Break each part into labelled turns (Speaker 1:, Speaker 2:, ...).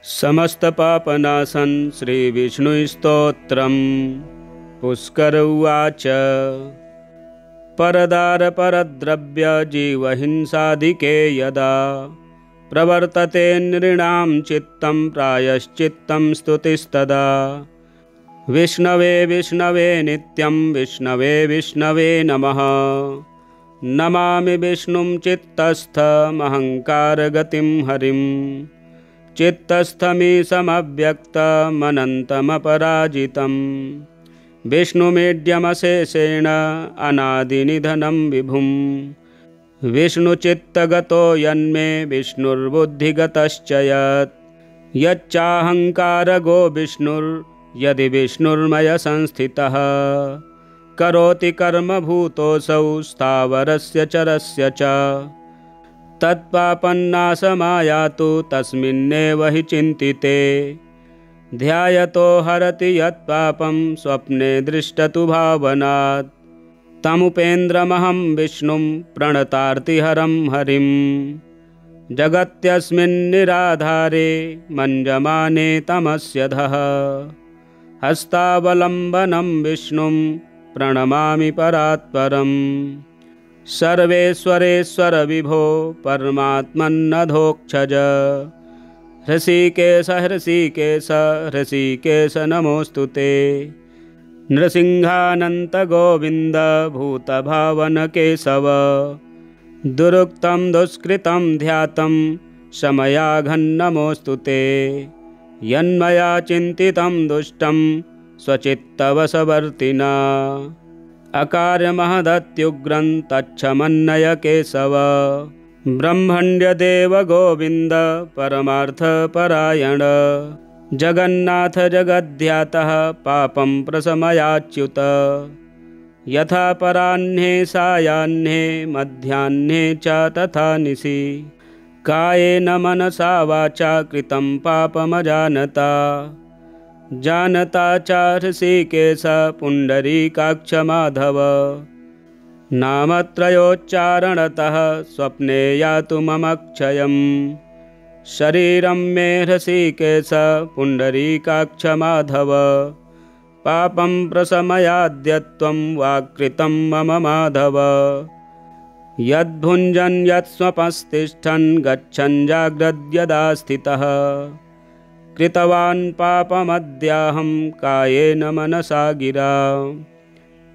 Speaker 1: समस्तपापनाशन् श्रीविष्णुस्तोत्रम्। पुष्कर उवाच। परदारपरद्रव्यजीवहिंसाधिके यदा प्रवर्तते नृणां चित्तं प्रायश्चित्तं स्तुतिस्तदा। विष्णवे विष्णवे नित्यं विष्णवे विष्णवे नमः। नमामि विष्णुं चित्तस्थमहङ्कारगतिं हरिं। चित्तस्थमीशमव्यक्तमनन्तमपराजितं। विष्णुमीड्यमशेषेण अनादिनिधनं विभुं। विष्णुचित्तगतो यन्मे विष्णुर्बुद्धिगतश्च यत्। यच्चाहङ्कारगो विष्णुर्यदि विष्णुर्मय संस्थितः। करोति कर्मभूतोऽसौ स्थावरस्य चरस्य च। तत्पापन्नाशमायातु तस्मिन्नेव हि चिन्तिते। ध्यायतो हरति यत्पापं स्वप्ने दृष्टतु भावनात्। तमुपेन्द्रमहं विष्णुं प्रणतार्तिहरं हरिं। जगत्यस्मिन्निराधारे मञ्जमाने तमस्यधः। हस्तावलम्बनं विष्णुं प्रणमामि परात्परम्। सर्वेश्वरेश्वर विभो परमात्मन्नधोक्षज। हृषीकेश हृषीकेश हृषीकेश नमोऽस्तु ते। नृसिंहानन्त गोविन्द भूतभावन केशव। दुरुक्तं दुष्कृतं ध्यातं शमयाघन्नमोऽस्तु ते। यन्मया चिन्तितं दुष्टं स्वचित्तवशवर्तिना। अकार्यमहदत्युग्रं तच्छमन्नय केशव। ब्रह्मण्यदेव गोविन्द परमार्थपरायण। जगन्नाथ जगद्ध्यातः पापं प्रशमयाच्युत। यथा पराह्ने सायाह्ने मध्याह्ने च तथा निशि। कायेन मनसा वाचा कृतं पापमजानता। जानता च हृषीकेश पुण्डरीकाक्ष माधव। नामत्रयोच्चारणतः स्वप्ने यातु मम क्षयम्। शरीरं मे हृषीकेश पुण्डरीकाक्ष माधव। पापं प्रशमयाद्यत्वं वाक्कृतं मम माधव। यद्भुञ्जन् यत्स्वपस्तिष्ठन् गच्छन् जाग्रद्यदा स्थितः। कृतवान् पापमद्याहं कायेन मनसा गिरा।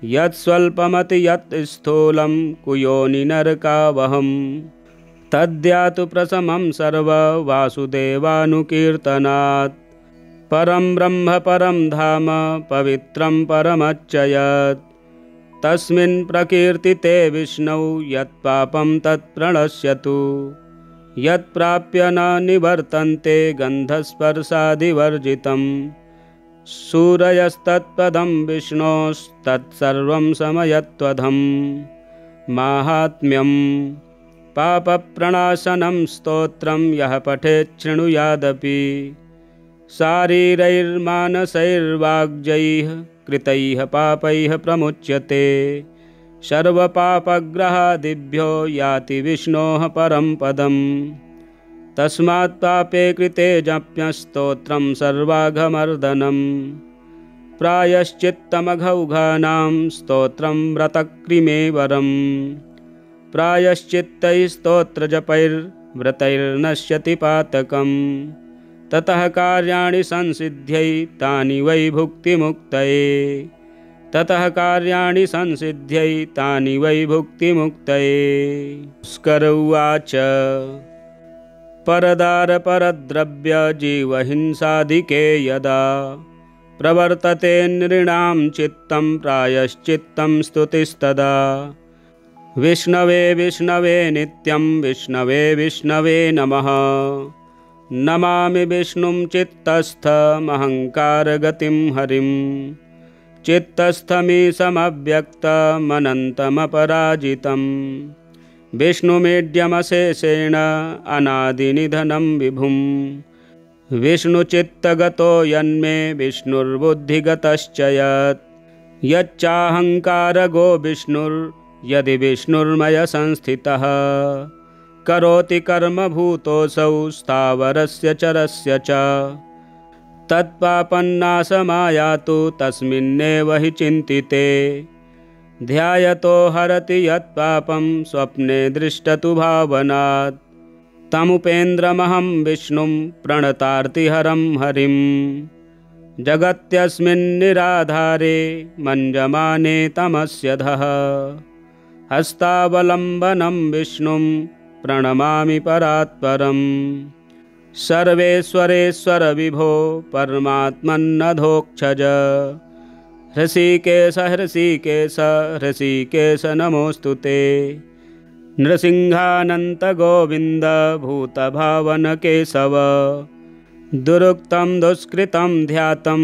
Speaker 1: यत्स्वल्पमति यत् स्थूलं कुयोनिनरकावहं। तद्यातु प्रशमं सर्ववासुदेवानुकीर्तनात्। परं ब्रह्म परं धाम पवित्रं परमच्च यत्। तस्मिन् प्रकीर्तिते विष्णौ यत्पापं तत्प्रणश्यतु। यत्प्राप्य न निवर्तन्ते गन्धस्पर्शादिवर्जितं। सूरयस्तत्पदं विष्णोस्तत्सर्वं समयत्वधं। माहात्म्यं पापप्रणाशनं स्तोत्रं यः पठेत् शृणुयादपि। शारीरैर्मानसैर्वाग्जैः कृतैः पापैः प्रमुच्यते। सर्वपापग्रहादिभ्यो याति विष्णोः परं पदम्। तस्मात् पापे कृते जप्यस्तोत्रं सर्वाघमर्दनम्। प्रायश्चित्तमघौघानां स्तोत्रं व्रतक्रिमेवरम्। प्रायश्चित्तैः स्तोत्रजपैर्व्रतैर्नश्यति पातकम्। ततः कार्याणि संसिद्ध्यै तानि वै भुक्तिमुक्तये। ततः कार्याणि संसिद्ध्यै तानि वै भुक्तिमुक्तये। पुष्कर उवाच। परदारपरद्रव्यजीवहिंसाधिके यदा प्रवर्तते नृणां चित्तं प्रायश्चित्तं स्तुतिस्तदा। विष्णवे विष्णवे नित्यं विष्णवे विष्णवे नमः। नमामि विष्णुं चित्तस्थमहङ्कारगतिं हरिं। चित्तस्थमीशमव्यक्तमनन्तमपराजितं। विष्णुमीड्यमशेषेण अनादिनिधनं विभुं। विष्णुचित्तगतो यन्मे विष्णुर्बुद्धिगतश्च यत्। यच्चाहङ्कारगो विष्णुर्यदि विष्णुर्मय संस्थितः। करोति कर्मभूतोऽसौ स्थावरस्य चरस्य च तत्पापन्नाशमायातु तस्मिन्नेव हि चिन्तिते ध्यायतो हरति यत्पापं स्वप्ने दृष्टतु भावनात् तमुपेन्द्रमहं विष्णुं प्रणतार्तिहरं हरिं जगत्यस्मिन्निराधारे मञ्जमाने तमस्यधः हस्तावलम्बनं विष्णुं प्रणमामि परात्परम् सर्वेश्वरेश्वर विभो परमात्मन्नधोक्षज हृषीकेश हृषीकेश हृषीकेश नमोऽस्तु ते नृसिंहानन्त गोविन्द भूतभावन केशव दुरुक्तं दुष्कृतं ध्यातं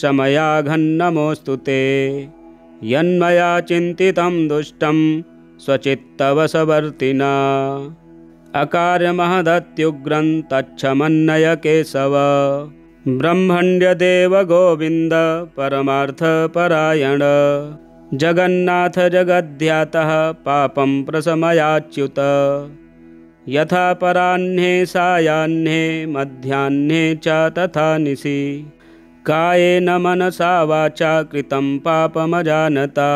Speaker 1: शमयाघन्नमोऽस्तु ते यन्मया चिन्तितं दुष्टं स्वचित्तवशवर्तिना अकार्यमहदत्युग्रं तच्छमन्नय केशव ब्रह्मण्यदेव गोविन्द परमार्थपरायण जगन्नाथ जगद्ध्यातः पापं प्रशमयाच्युत यथा पराह्ने सायाह्ने मध्याह्ने च तथा निशि कायेन मनसा वाचा कृतं पापमजानता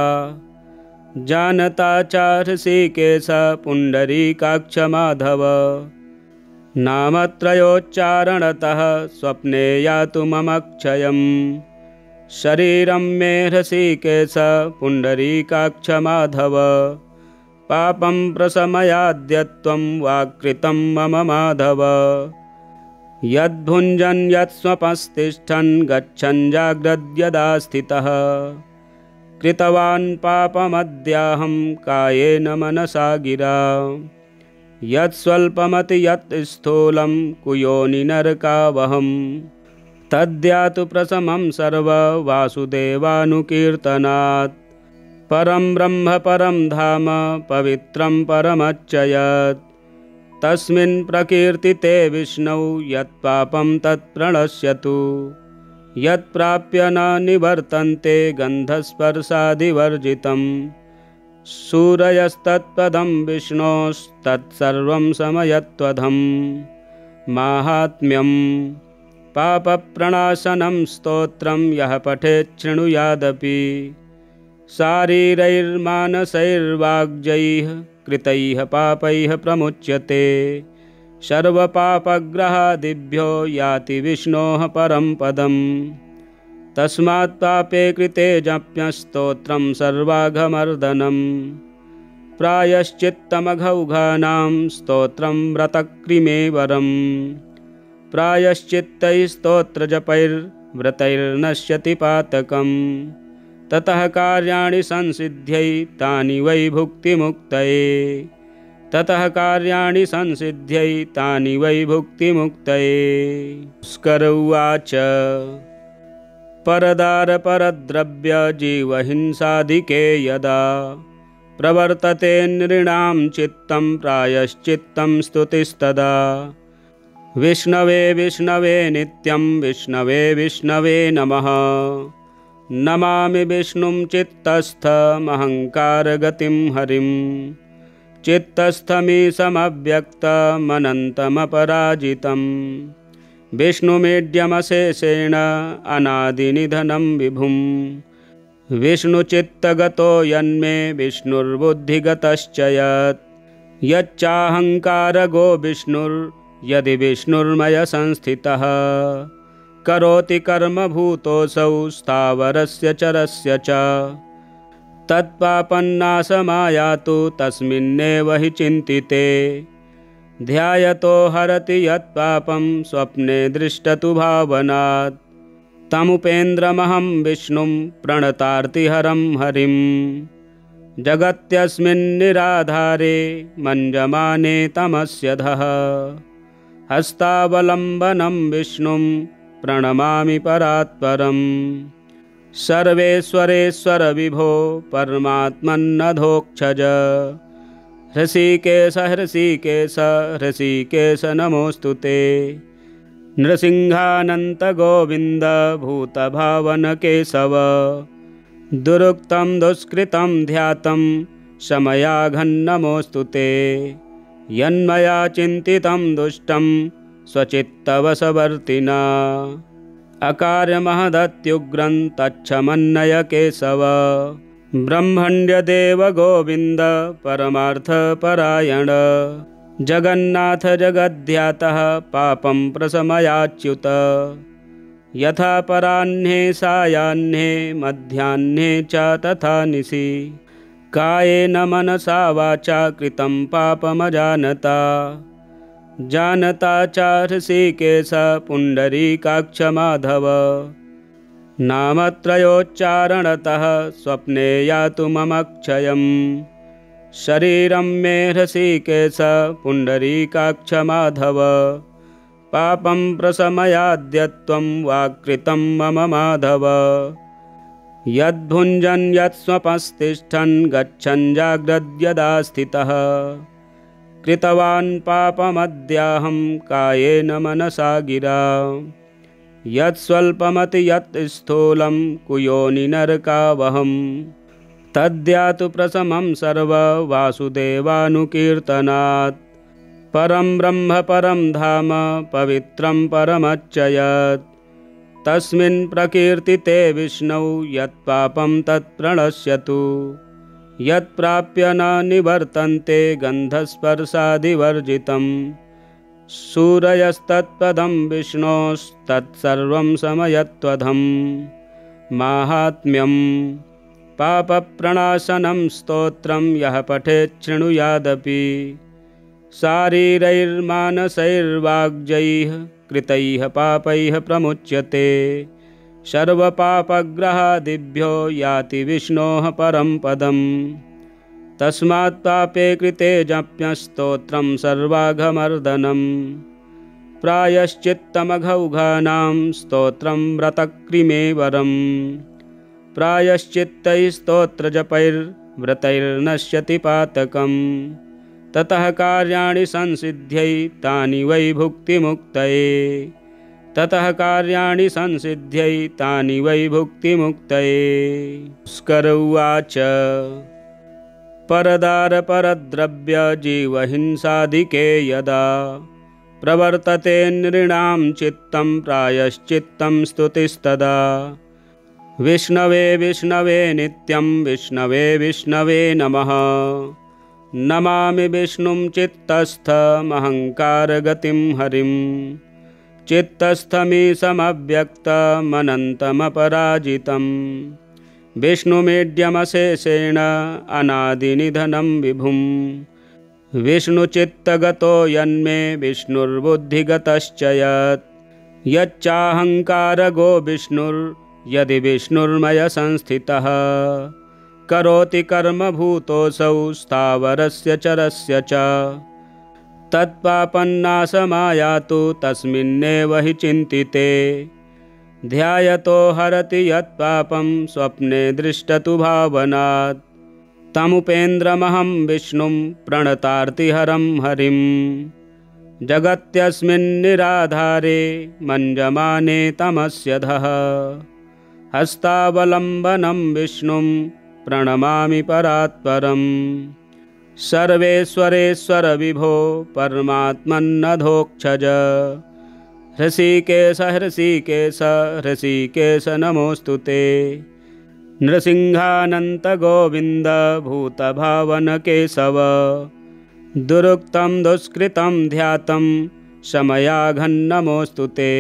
Speaker 1: जानता च हृषीकेश पुण्डरीकाक्ष माधव नामत्रयोच्चारणतः स्वप्ने यातु ममक्षयम् शरीरं मे हृषीकेश पुण्डरीकाक्ष माधव पापं प्रशमयाद्यत्वं वाक्कृतं मम माधव यद्भुञ्जन् यत्स्वपस्तिष्ठन् गच्छन् जाग्रद्यदा स्थितः कृतवान् पापमद्याहं कायेन मनसा गिरा यत्स्वल्पमति यत् स्थूलं कुयोनि नरकावहम् तद्यातु प्रशमं सर्ववासुदेवानुकीर्तनात् परं ब्रह्म परं धाम पवित्रं परमच्चयत् तस्मिन् प्रकीर्तिते विष्णौ यत्पापं तत्प्रणश्यतु यत्प्राप्य न निवर्तन्ते गन्धस्पर्शादिवर्जितं सूरयस्तत्पदं विष्णोस्तत्सर्वं समयत्वधं माहात्म्यं पापप्रणाशनं स्तोत्रं यः पठेत् शृणुयादपि शारीरैर्मानसैर्वाग्जैः कृतैः पापैः प्रमुच्यते सर्वपापग्रहादिभ्यो याति विष्णोः परं पदम् तस्मात् पापे कृते जप्यस्तोत्रं सर्वाघमर्दनम् प्रायश्चित्तमघौघानां स्तोत्रं व्रतक्रिमेवरम् प्रायश्चित्तैः स्तोत्रजपैर्व्रतैर्नश्यति पातकम् ततः कार्याणि संसिद्ध्यै तानि वै भुक्तिमुक्तये ततः कार्याणि संसिद्ध्यै तानि वै भुक्तिमुक्तये। स्कर उवाच परदारपरद्रव्य जीवहिंसाधिके यदा प्रवर्तते नृणां चित्तं प्रायश्चित्तं स्तुतिस्तदा विष्णवे विष्णवे नित्यं विष्णवे विष्णवे नमः नमामि विष्णुं चित्तस्थमहङ्कारगतिं हरिं चित्तस्थमीशमव्यक्तमनन्तमपराजितं विष्णुमीड्यमशेषेण अनादिनिधनं विभुं विष्णुचित्तगतो यन्मे विष्णुर्बुद्धिगतश्च यच्चाहङ्कारगो विष्णुर्यदि विष्णुर्मय संस्थितः करोति कर्मभूतोऽसौ स्थावरस्य चरस्य च तत्पापन्नाशमायातु तस्मिन्नेव हि चिन्तिते ध्यायतो हरति यत्पापं स्वप्ने दृष्टतु भावनात् तमुपेन्द्रमहं विष्णुं प्रणतार्तिहरं हरिं जगत्यस्मिन्निराधारे मञ्जमाने तमस्यधः हस्तावलम्बनं विष्णुं प्रणमामि परात्परम् सर्वेश्वरेश्वर विभो परमात्मन्नधोक्षज हृषीकेश हृषीकेश हृषीकेश नमोऽस्तु ते नृसिंहानन्त गोविन्द भूतभावन केशव दुरुक्तं दुष्कृतं ध्यातं शमयाघन्नमोऽस्तु ते यन्मया चिन्तितं दुष्टं स्वचित्तवशवर्तिना अकार्यमहदत्युग्रं तच्छमन्नय केशव ब्रह्मण्यदेव गोविन्द परमार्थपरायण जगन्नाथ जगद्ध्यातः पापं प्रशमयाच्युत यथा पराह्ने सायाह्ने मध्याह्ने च तथा निशि कायेन मनसा वाचा कृतं पापमजानता जानता च ऋषिकेश पुण्डरीकाक्ष माधव नामत्रयोच्चारणतः स्वप्ने यातु ममक्षयम् शरीरं मे ऋषिकेश पुण्डरीकाक्ष माधव पापं प्रशमयाद्य त्वं वाक्कृतं मम माधव यद्भुञ्जन् यत्स्वपस्तिष्ठन् गच्छन् जाग्रद्यदा स्थितः कृतवान् पापमद्याहं कायेन मनसा गिरा यत्स्वल्पमति यत् स्थूलं कुयोनिनरकावहं तद्यातु प्रशमं सर्ववासुदेवानुकीर्तनात् परं ब्रह्म परं धाम पवित्रं परमच्चयत् तस्मिन् प्रकीर्तिते विष्णौ यत्पापं तत्प्रणश्यतु यत्प्राप्य न निवर्तन्ते गन्धस्पर्शादिवर्जितं सूरयस्तत्पदं विष्णोस्तत्सर्वं समयत्वधं माहात्म्यं पापप्रणाशनं स्तोत्रं यः पठेत् शृणुयादपि शारीरैर्मानसैर्वाग्जैः कृतैः पापैः प्रमुच्यते सर्वपापग्रहादिभ्यो याति विष्णोः परं पदम् तस्मात् पापे कृते जप्यस्तोत्रं सर्वाघमर्दनं प्रायश्चित्तमघौघानां स्तोत्रं व्रतक्रिमेवरं प्रायश्चित्तैस्तोत्रजपैर्व्रतैर्नश्यति पातकम् ततः कार्याणि संसिद्ध्यै तानि वै भुक्तिमुक्तये ततः कार्याणि संसिद्ध्यै तानि वै भुक्तिमुक्तये। स्कर उवाच परदारपरद्रव्य जीवहिंसादिके यदा प्रवर्तते नृणां चित्तं प्रायश्चित्तं स्तुतिस्तदा विष्णवे विष्णवे नित्यं विष्णवे विष्णवे नमः नमामि विष्णुं चित्तस्थमहङ्कारगतिं हरिं चित्तस्थमीशमव्यक्तमनन्तमपराजितं विष्णुमीड्यमशेषेण अनादिनिधनं विभुं विष्णुचित्तगतो यन्मे विष्णुर्बुद्धिगतश्च यच्चाहङ्कारगो विष्णुर्यदि विष्णुर्मयसंस्थितः करोति कर्मभूतोऽसौ स्थावरस्य चरस्य च तत्पापन्नाशमायातु तस्मिन्नेव हि चिन्तिते ध्यायतो हरति यत्पापं स्वप्ने दृष्टतु भावनात् तमुपेन्द्रमहं विष्णुं प्रणतार्तिहरं हरिं जगत्यस्मिन्निराधारे मञ्जमाने तमस्यधः हस्तावलम्बनं विष्णुं प्रणमामि परात्परं सर्वेश्वरेश्वर विभो परमात्मन्नधोक्षज हृषीकेश हृषीकेश हृषीकेश नमोऽस्तु ते नृसिंहानन्त गोविन्द भूतभावन केशव दुरुक्तं दुष्कृतं ध्यातं शमयाघन्नमोऽस्तु ते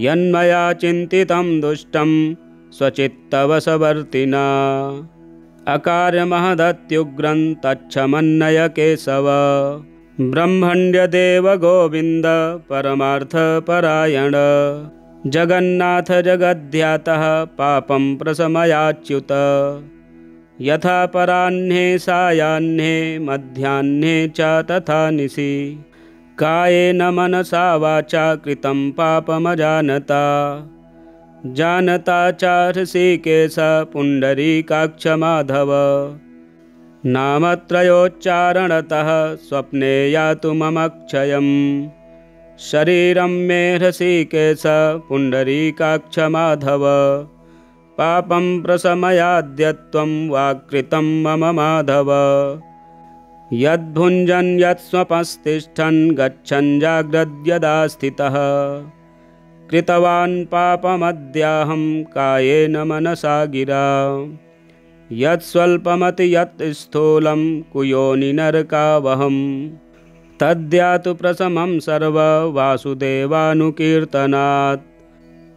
Speaker 1: यन्मया चिन्तितं दुष्टं स्वचित्तवशवर्तिना अकार्यमहदत्युग्रं तच्छमन्नय केशव ब्रह्मण्यदेव गोविन्द परमार्थपरायण जगन्नाथ जगद्ध्यातः पापं प्रशमयाच्युत यथा पराह्ने सायाह्ने मध्याह्ने च तथा निशि कायेन मनसा वाचा कृतं पापमजानता जानता च ऋषिकेश पुण्डरीकाक्ष माधव नामत्रयोच्चारणतः स्वप्ने यातु ममक्षयम् शरीरं मे ऋषिकेश पुण्डरीकाक्ष माधव पापं प्रशमयाद्य त्वं वाक्कृतं मम माधव यद्भुञ्जन् यत्स्वपस्तिष्ठन् गच्छन् जाग्रद्यदा स्थितः कृतवान् पापमद्याहं कायेन मनसा गिरा यत्स्वल्पमति यत् स्थूलं कुयोनिनरकावहं तद्यातु प्रशमं सर्ववासुदेवानुकीर्तनात्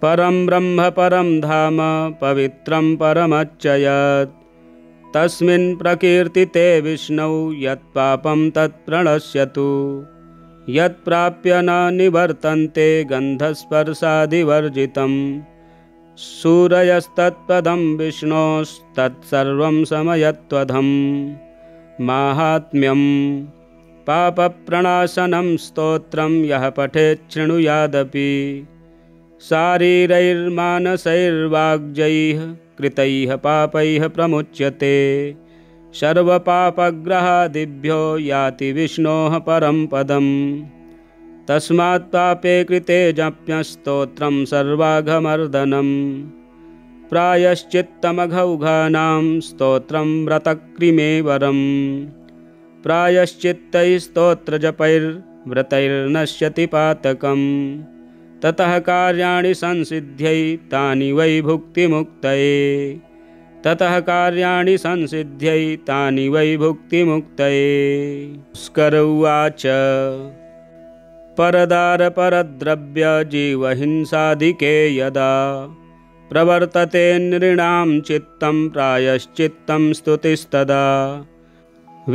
Speaker 1: परं ब्रह्म परं धाम पवित्रं परमच्चयत् तस्मिन् प्रकीर्तिते विष्णौ यत्पापं तत्प्रणश्यतु यत्प्राप्य न निवर्तन्ते गन्धस्पर्शादिवर्जितं सूरयस्तत्पदं विष्णोस्तत्सर्वं समयत्वधं माहात्म्यं पापप्रणाशनं स्तोत्रं यः पठेत् शृणुयादपि शारीरैर्मानसैर्वाग्जैः कृतैः पापैः प्रमुच्यते सर्वपापग्रहादिभ्यो याति विष्णोः परं पदम् तस्मात् पापे कृते जप्यस्तोत्रं सर्वाघमर्दनं प्रायश्चित्तमघौघानां स्तोत्रं व्रतक्रिमेवरं प्रायश्चित्तैस्तोत्रजपैर्व्रतैर्नश्यति पातकम् ततः कार्याणि संसिद्ध्यै तानि वै भुक्तिमुक्तये ततः कार्याणि संसिद्ध्यै तानि वै भुक्तिमुक्तये। स्कर उवाच परदारपरद्रव्य जीवहिंसादिके यदा प्रवर्तते नृणां चित्तं प्रायश्चित्तं स्तुतिस्तदा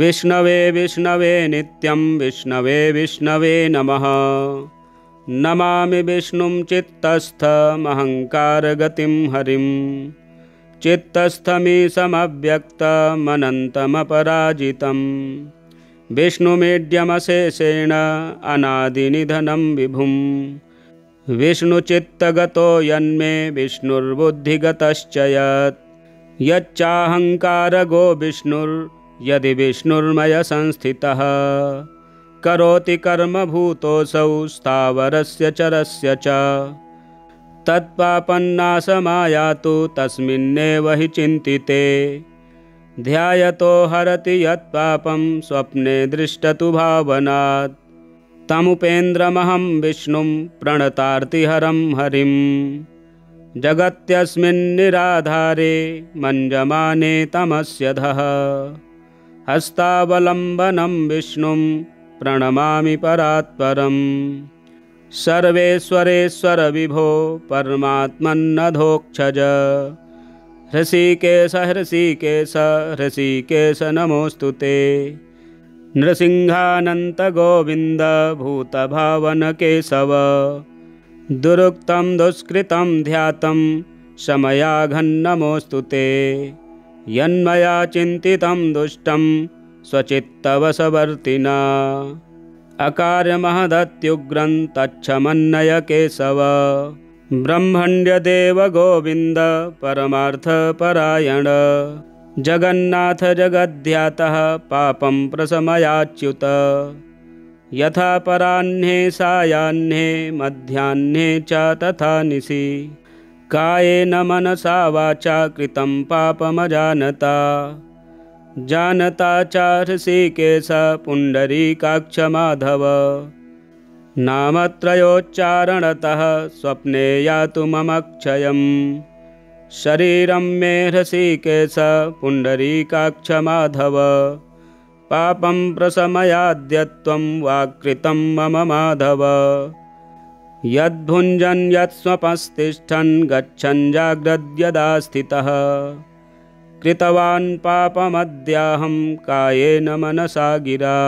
Speaker 1: विष्णवे विष्णवे नित्यं विष्णवे विष्णवे नमः नमामि विष्णुं चित्तस्थमहङ्कारगतिं हरिं चित्तस्थमीशमव्यक्तमनन्तमपराजितं विष्णुमीड्यमशेषेण अनादिनिधनं विभुं विष्णुचित्तगतो यन्मे विष्णुर्बुद्धिगतश्च यच्चाहङ्कारगो विष्णुर्यदि विष्णुर्मय संस्थितः करोति कर्मभूतोऽसौ स्थावरस्य चरस्य च तत्पापन्नाशमायातु तस्मिन्नेव हि चिन्तिते ध्यायतो हरति यत्पापं स्वप्ने दृष्टतु भावनात् तमुपेन्द्रमहं विष्णुं प्रणतार्तिहरं हरिं जगत्यस्मिन्निराधारे मञ्जमाने तमस्यधः हस्तावलम्बनं विष्णुं प्रणमामि परात्परम् सर्वेश्वरेश्वर विभो परमात्मन्नधोक्षज हृषीकेश हृषीकेश हृषीकेश नमोऽस्तु ते नृसिंहानन्त गोविन्द भूतभावन केशव दुरुक्तं दुष्कृतं ध्यातं शमयाघन्नमोऽस्तु ते यन्मया चिन्तितं दुष्टं स्वचित्तवशवर्तिना अकार्यमहदत्युग्रं तच्छमन्नय केशव ब्रह्मण्यदेव गोविन्द परमार्थपरायण जगन्नाथ जगद्ध्यातः पापं प्रशमयाच्युत यथा पराह्ने सायाह्ने मध्याह्ने च तथा निशि कायेन मनसा वाचा कृतं पापमजानता जानता च हृषीकेश पुण्डरीकाक्ष माधव नामत्रयोच्चारणतः स्वप्ने यातु ममक्षयम् शरीरं मे हृषीकेश पुण्डरीकाक्ष माधव पापं प्रशमयाद्यत्वं वाक्कृतं मम माधव यद्भुञ्जन् यत्स्वपस्तिष्ठन् गच्छन् जाग्रद्यदा स्थितः कृतवान् पापमद्याहं कायेन मनसा गिरा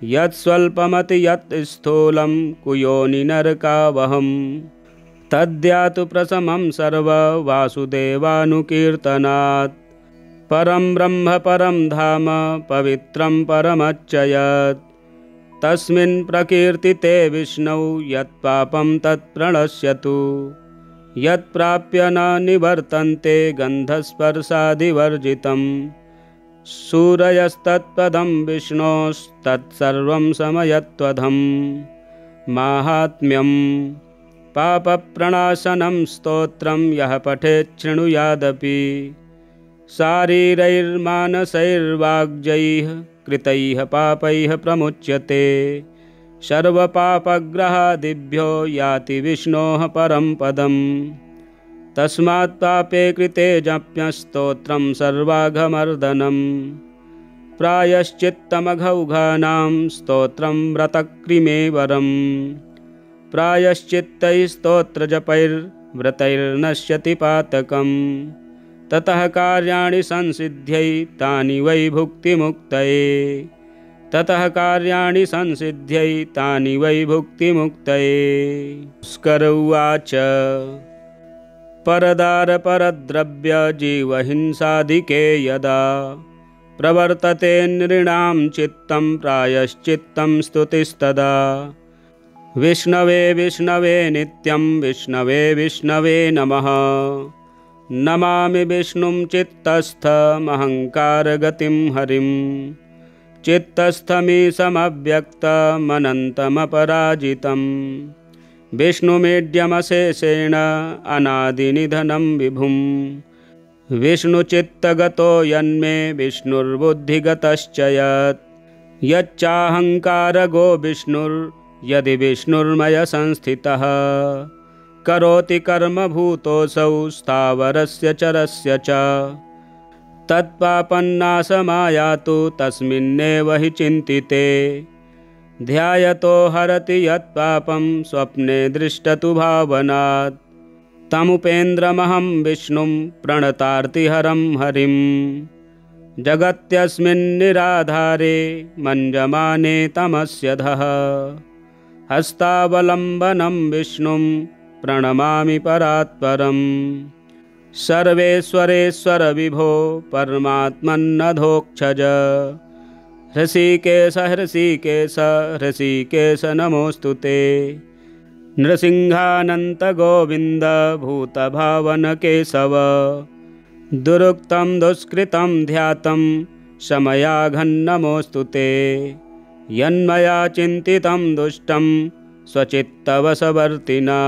Speaker 1: यत्स्वल्पमति यत् स्थूलं कुयोनिनरकावहं तद्यातु प्रशमं सर्ववासुदेवानुकीर्तनात् परं ब्रह्म परं धाम पवित्रं परमच्चयत् तस्मिन् प्रकीर्तिते विष्णौ यत्पापं तत्प्रणश्यतु यत्प्राप्य न निवर्तन्ते गन्धस्पर्शादिवर्जितं सूरयस्तत्पदं विष्णोस्तत्सर्वं समयत्वधं माहात्म्यं पापप्रणाशनं स्तोत्रं यः पठेत् शृणुयादपि शारीरैर्मानसैर्वाग्जैः कृतैः पापैः प्रमुच्यते। सर्वपापग्रहादिभ्यो याति विष्णोः परं पदम्। तस्मात् पापे कृते जप्यस्तोत्रं सर्वाघमर्दनम्। प्रायश्चित्तमघौघानां स्तोत्रं व्रतक्रिमेवरम्। प्रायश्चित्तैस्तोत्रजपैर्व्रतैर्नश्यति पातकम्। ततः कार्याणि संसिद्ध्यै तानि वै भुक्तिमुक्तये। ततः कार्याणि संसिद्ध्यै तानि वै भुक्तिमुक्तये। भास्कर उवाच परदारपरद्रव्यजीवहिंसादिके यदा प्रवर्तते नृणां चित्तं प्रायश्चित्तं स्तुतिस्तदा। विष्णवे विष्णवे नित्यं विष्णवे विष्णवे नमः। नमामि विष्णुं चित्तस्थमहङ्कारगतिं हरिं। चित्तस्थमीशमव्यक्तमनन्तमपराजितं। विष्णुमीड्यमशेषेण अनादिनिधनं विभुं। विष्णुचित्तगतो यन्मे विष्णुर्बुद्धिगतश्च यत्। यच्चाहङ्कारगो विष्णुर्यदि विष्णुर्मय संस्थितः। करोति कर्मभूतोऽसौ स्थावरस्य चरस्य च। तत्पापन्नाशमायातु तस्मिन्नेव हि चिन्तिते। ध्यायतो हरति यत्पापं स्वप्ने दृष्टतु भावनात्। तमुपेन्द्रमहं विष्णुं प्रणतार्तिहरं हरिं। जगत्यस्मिन्निराधारे मञ्जमाने तमस्यधः। हस्तावलम्बनं विष्णुं प्रणमामि परात्परम्। सर्वेश्वरेश्वर विभो परमात्मन्नधोक्षज। हृषीकेश हृषीकेश हृषीकेश नमोऽस्तु ते। नृसिंहानन्त गोविन्द भूतभावन केशव। दुरुक्तं दुष्कृतं ध्यातं शमयाघन्नमोऽस्तु ते। यन्मया चिन्तितं दुष्टं स्वचित्तवशवर्तिना।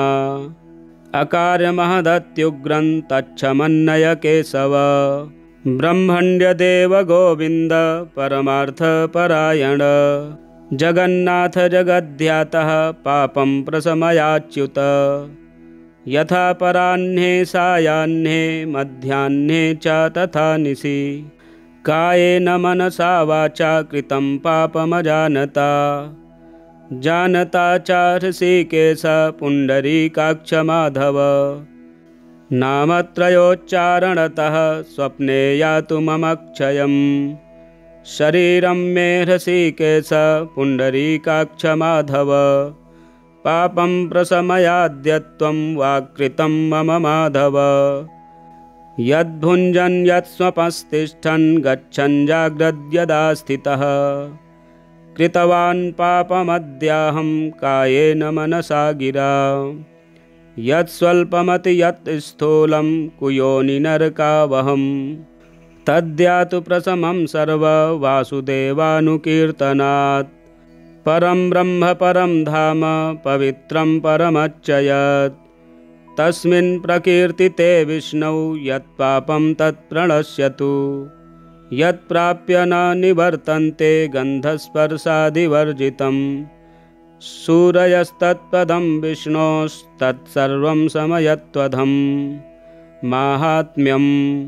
Speaker 1: अकार्यमहदत्युग्रं तच्छमन्नय केशव। ब्रह्मण्यदेव गोविन्द परमार्थपरायण। जगन्नाथ जगद्ध्यातः पापं प्रशमयाच्युत। यथा पराह्ने सायाह्ने मध्याह्ने च तथा निशि। कायेन मनसा वाचा कृतं पापमजानता। जानता च हृषीकेश पुण्डरीकाक्ष माधव। नामत्रयोच्चारणतः स्वप्ने यातु ममक्षयम्। शरीरं मे हृषीकेश पुण्डरीकाक्ष माधव। पापं प्रशमयाद्यत्वं वाक्कृतं मम माधव। यद्भुञ्जन् यत्स्वपस्तिष्ठन् गच्छन् जाग्रद्यदा स्थितः। कृतवान् पापमद्याहं कायेन मनसा गिरा। यत्स्वल्पमति यत् स्थूलं कुयोनिनरकावहम्। तद्यातु प्रशमं सर्ववासुदेवानुकीर्तनात्। परं ब्रह्म परं धाम पवित्रं परमच्चयत्। तस्मिन् प्रकीर्तिते विष्णौ यत्पापं तत्प्रणश्यतु। यत्प्राप्य न निवर्तन्ते गन्धस्पर्शादिवर्जितं। सूरयस्तत्पदं विष्णोस्तत्सर्वं समयत्वधं। माहात्म्यं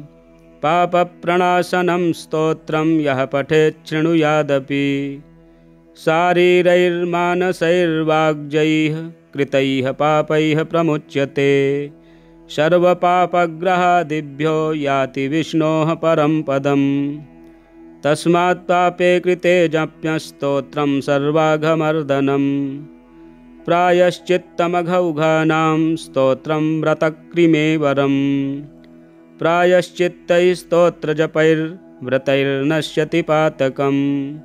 Speaker 1: पापप्रणाशनं स्तोत्रं यः पठेत् शृणुयादपि। शारीरैर्मानसैर्वाग्जैः कृतैः पापैः प्रमुच्यते। सर्वपापग्रहादिभ्यो याति विष्णोः परं पदम्। तस्मात् पापे कृते जप्यस्तोत्रं सर्वाघमर्दनम्। प्रायश्चित्तमघौघानां स्तोत्रं व्रतक्रिमेवरम्। प्रायश्चित्तैस्तोत्रजपैर्व्रतैर्नश्यति पातकम्।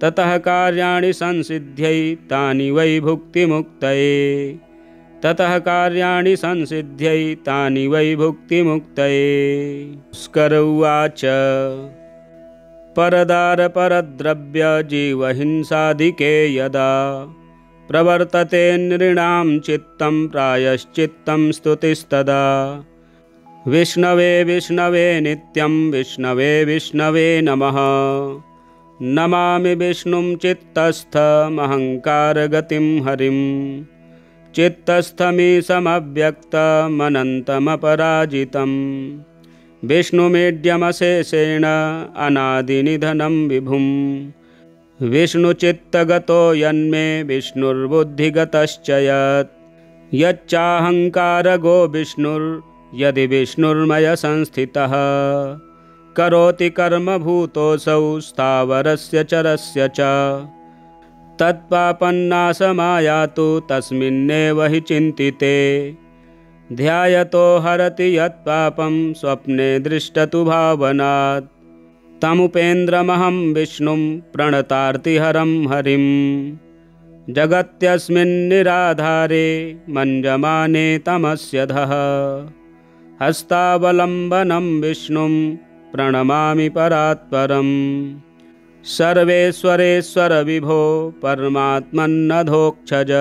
Speaker 1: ततः कार्याणि संसिद्ध्यै तानि वै भुक्तिमुक्तये। ततः कार्याणि संसिद्ध्यै तानि वै भुक्तिमुक्तये। भास्कर उवाच परदारपरद्रव्यजीवहिंसादिके यदा प्रवर्तते नृणां चित्तं प्रायश्चित्तं स्तुतिस्तदा। विष्णवे विष्णवे नित्यं विष्णवे विष्णवे नमः। नमामि विष्णुं चित्तस्थमहङ्कारगतिं हरिं चित्तस्थमीशमव्यक्तमनन्तमपराजितं विष्णुमीड्यमशेषेण अनादिनिधनं विभुं विष्णुचित्तगतो यन्मे विष्णुर्बुद्धिगतश्च यच्चाहङ्कारगो विष्णुर्यदि विष्णुर्मय संस्थितः करोति कर्मभूतोऽसौ स्थावरस्य चरस्य च तत्पापन्नाशमायातु तस्मिन्नेव हि चिन्तिते ध्यायतो हरति यत्पापं स्वप्ने दृष्टतु भावनात् तमुपेन्द्रमहं विष्णुं प्रणतार्तिहरं हरिं जगत्यस्मिन्निराधारे मञ्जमाने तमस्यधः हस्तावलम्बनं विष्णुं प्रणमामि परात्परं सर्वेश्वरेश्वर विभो परमात्मन्नधोक्षज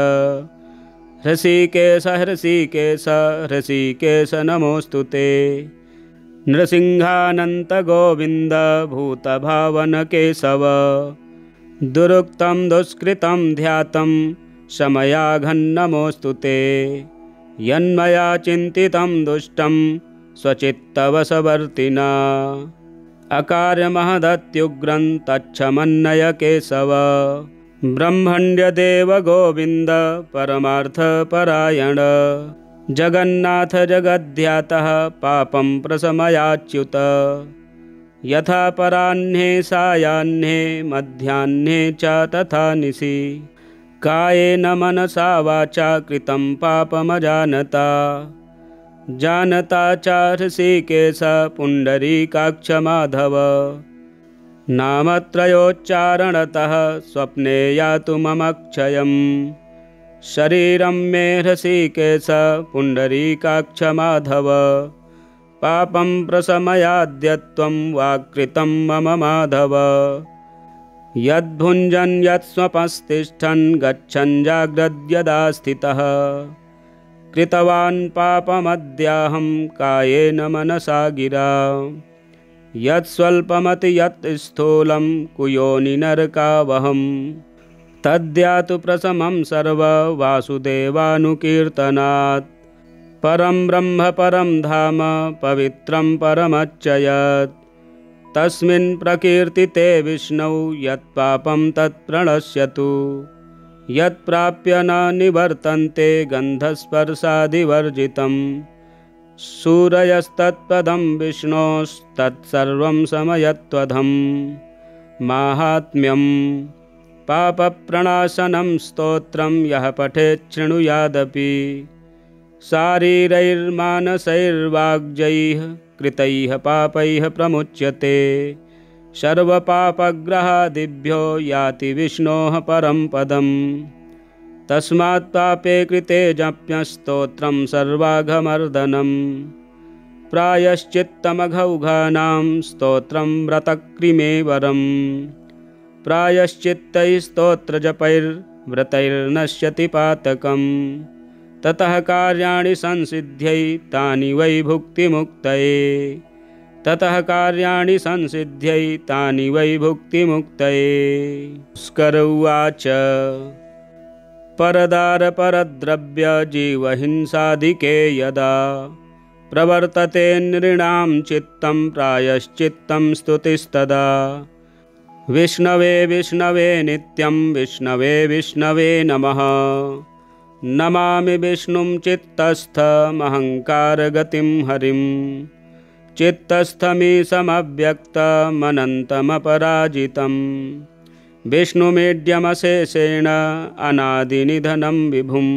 Speaker 1: हृषीकेश हृषीकेश हृषीकेश नमोऽस्तु ते नृसिंहानन्त गोविन्द भूतभावन केशव दुरुक्तं दुष्कृतं ध्यातं शमयाघन्नमोऽस्तु ते यन्मया चिन्तितं दुष्टं स्वचित्तवशवर्तिना अकार्यमहदत्युग्रं तच्छमन्नय केशव ब्रह्मण्यदेव गोविन्द परमार्थपरायण जगन्नाथ जगद्ध्यातः पापं प्रशमयाच्युत यथा पराह्ने सायाह्ने मध्याह्ने च तथा निशि कायेन मनसा वाचा कृतं पापमजानता जानता च हृषीकेश पुण्डरीकाक्ष माधव नामत्रयोच्चारणतः स्वप्ने यातु मम क्षयं शरीरं मे हृषीकेश पुण्डरीकाक्ष माधव पापं प्रशमयाद्यत्वं वाक्कृतं मम माधव यद्भुञ्जन् यत्स्वपस्तिष्ठन् गच्छन् जाग्रद्यदा स्थितः कृतवान् पापमद्याहं कायेन मनसा गिरा यत्स्वल्पमति यत् स्थूलं कुयोनिनरकावहं तद्यातु प्रशमं सर्ववासुदेवानुकीर्तनात् परं ब्रह्म परं धाम पवित्रं परमच्चयत् तस्मिन् प्रकीर्तिते विष्णौ यत्पापं तत्प्रणश्यतु यत्प्राप्य न निवर्तन्ते गन्धस्पर्शादिवर्जितं सूरयस्तत्पदं विष्णोस्तत्सर्वं समयत्वधं माहात्म्यं पापप्रणाशनं स्तोत्रं यः पठेत् शृणुयादपि शारीरैर्मानसैर्वाग्जैः कृतैः पापैः प्रमुच्यते सर्वपापग्रहादिभ्यो याति विष्णोः परं पदं तस्मात् पापे कृते जप्यस्तोत्रं सर्वाघमर्दनं प्रायश्चित्तमघौघानां स्तोत्रं व्रतक्रिमेवरं प्रायश्चित्तैस्तोत्रजपैर्व्रतैर्नश्यति पातकं ततः कार्याणि संसिद्ध्यै तानि वै भुक्तिमुक्तये ततः कार्याणि संसिद्ध्यै तानि वै भुक्तिमुक्तये। पुष्कर उवाच परदारपरद्रव्य जीवहिंसाधिके यदा प्रवर्तते नृणां चित्तं प्रायश्चित्तं स्तुतिस्तदा विष्णवे विष्णवे नित्यं विष्णवे विष्णवे नमः नमामि विष्णुं चित्तस्थमहङ्कारगतिं हरिं चित्तस्थमीशमव्यक्तमनन्तमपराजितं विष्णुमीड्यमशेषेण अनादिनिधनं विभुं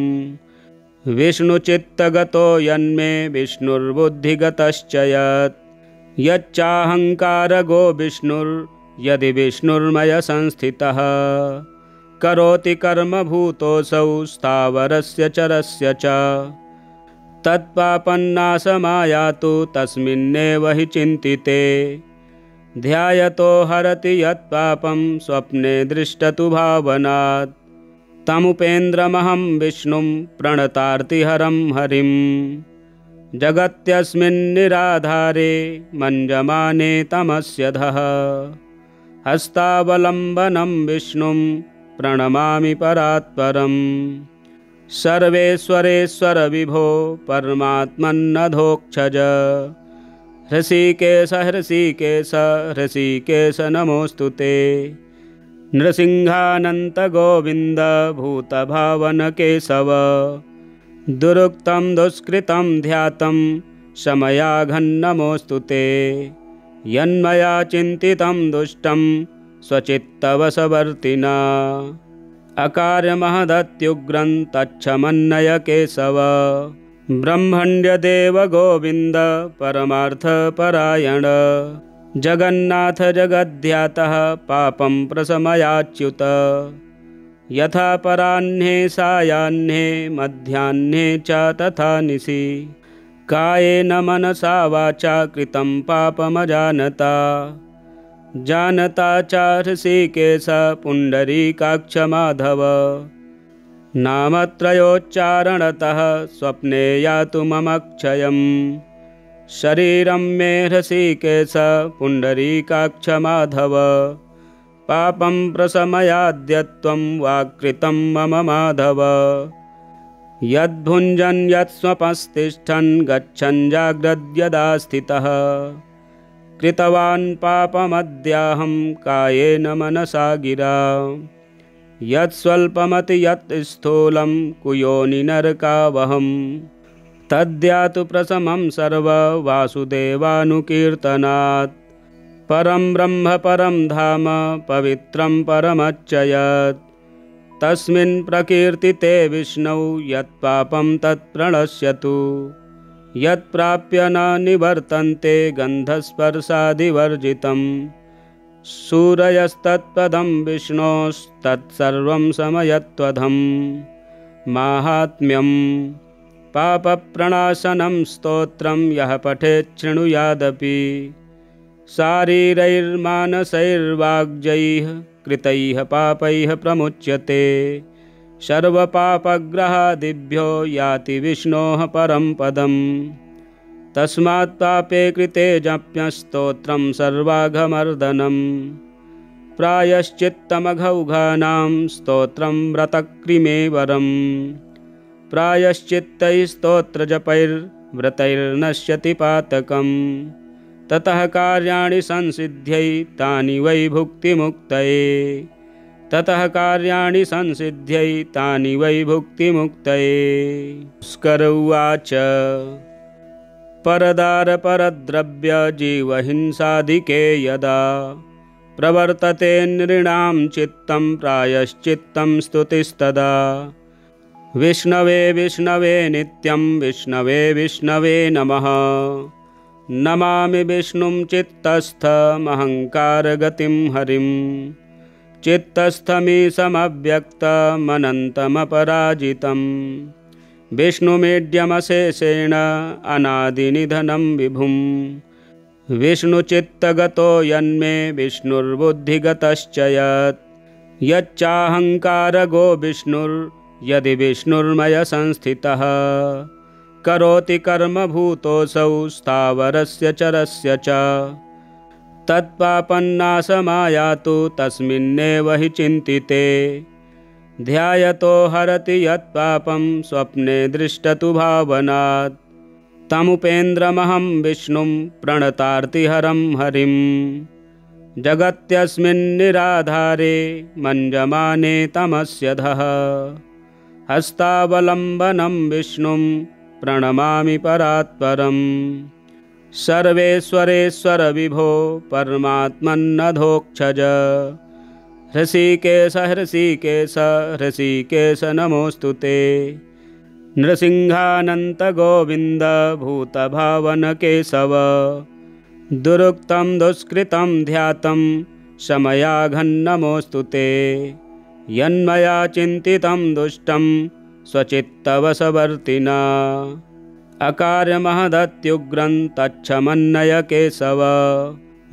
Speaker 1: विष्णुचित्तगतो यन्मे विष्णुर्बुद्धिगतश्च यच्चाहङ्कारगो विष्णुर्यदि विष्णुर्मय संस्थितः करोति कर्मभूतोऽसौ स्थावरस्य चरस्य च तत्पापन्नाशमायातु तस्मिन्नेव हि चिन्तिते ध्यायतो हरति यत्पापं स्वप्ने दृष्टतु भावनात् तमुपेन्द्रमहं विष्णुं प्रणतार्तिहरं हरिं जगत्यस्मिन्निराधारे मञ्जमाने तमस्यधः हस्तावलम्बनं विष्णुं प्रणमामि परात्परम्। सर्वेश्वरेश्वर विभो परमात्मन्नधोक्षज। हृषीकेश हृषीकेश हृषीकेश नमोऽस्तु ते। नृसिंहानन्त गोविन्द भूतभावन केशव। दुरुक्तं दुष्कृतं ध्यातं शमयाघन्नमोऽस्तु ते। यन्मया चिन्तितं दुष्टं स्वचित्तवशवर्तिना। अकार्यमहदत्युग्रं तच्छमन्नय केशव। ब्रह्मण्यदेव गोविन्द परमार्थपरायण। जगन्नाथ जगद्ध्यातः पापं प्रशमयाच्युत। यथा पराह्ने सायाह्ने मध्याह्ने च तथा निशि। कायेन मनसा वाचा कृतं पापमजानता। जानता च हृषीकेश पुण्डरीकाक्ष माधव। नामत्रयोच्चारणतः स्वप्ने यातु ममक्षयम्। शरीरं मे हृषीकेश पुण्डरीकाक्ष माधव। पापं प्रशमयाद्यत्वं वाक्कृतं मम माधव। यद्भुञ्जन् यत्स्वपस्तिष्ठन् गच्छन् जाग्रद्यदा स्थितः। कृतवान् पापमद्याहं कायेन मनसा गिरा। यत्स्वल्पमति यत् स्थूलं कुयोनि नरकावहम्। तद्यातु प्रशमं सर्ववासुदेवानुकीर्तनात्। परं ब्रह्म परं धाम पवित्रं परमच्चयत्। तस्मिन् प्रकीर्तिते विष्णौ यत्पापं तत्प्रणश्यतु। यत्प्राप्य न निवर्तन्ते गन्धस्पर्शादिवर्जितं। सूरयस्तत्पदं विष्णोस्तत्सर्वं समयत्वधम्। माहात्म्यं पापप्रणाशनं स्तोत्रं यः पठेत् शृणुयादपि। शारीरैर्मानसैर्वाग्जैः कृतैः पापैः प्रमुच्यते। सर्वपापग्रहादिभ्यो याति विष्णोः परं पदम्। तस्मात् पापे कृते जप्यस्तोत्रं सर्वाघमर्दनम्। प्रायश्चित्तमघौघानां स्तोत्रं व्रतक्रिमेवरम्। प्रायश्चित्तैः स्तोत्रजपैर्व्रतैर्नश्यति पातकम्। ततः कार्याणि संसिद्ध्यै तानि वै भुक्तिमुक्तये। ततः कार्याणि संसिद्ध्यै तानि वै भुक्तिमुक्तये। भास्कर उवाच। परदारपरद्रव्य जीवहिंसाधिके यदा। प्रवर्तते नृणां चित्तं प्रायश्चित्तं स्तुतिस्तदा। विष्णवे विष्णवे नित्यं विष्णवे विष्णवे नमः। नमामि विष्णुं चित्तस्थमहङ्कारगतिं हरिं। चित्तस्थमीशमव्यक्तमनन्तमपराजितं। विष्णुमीड्यमशेषेण अनादिनिधनं विभुं। विष्णुचित्तगतो यन्मे विष्णुर्बुद्धिगतश्च यत्। यच्चाहङ्कारगो विष्णुर्यदि विष्णुर्मय संस्थितः। करोति कर्मभूतोऽसौ स्थावरस्य चरस्य च। तत्पापन्नाशमायातु तस्मिन्नेव हि चिन्तिते। ध्यायतो हरति यत्पापं स्वप्ने दृष्टतु भावनात्। तमुपेन्द्रमहं विष्णुं प्रणतार्तिहरं हरिं। जगत्यस्मिन्निराधारे मञ्जमाने तमस्यधः। हस्तावलम्बनं विष्णुं प्रणमामि परात्परम्। सर्वेश्वरेश्वर विभो परमात्मन्नधोक्षज। हृषीकेश हृषीकेश हृषीकेश नमोऽस्तु ते। नृसिंहानन्त गोविन्द भूतभावन केशव। दुरुक्तं दुष्कृतं ध्यातं शमयाघन्नमोऽस्तु ते। यन्मया चिन्तितं दुष्टं स्वचित्तवशवर्तिना। अकार्यमहदत्युग्रं तच्छमन्नय केशव।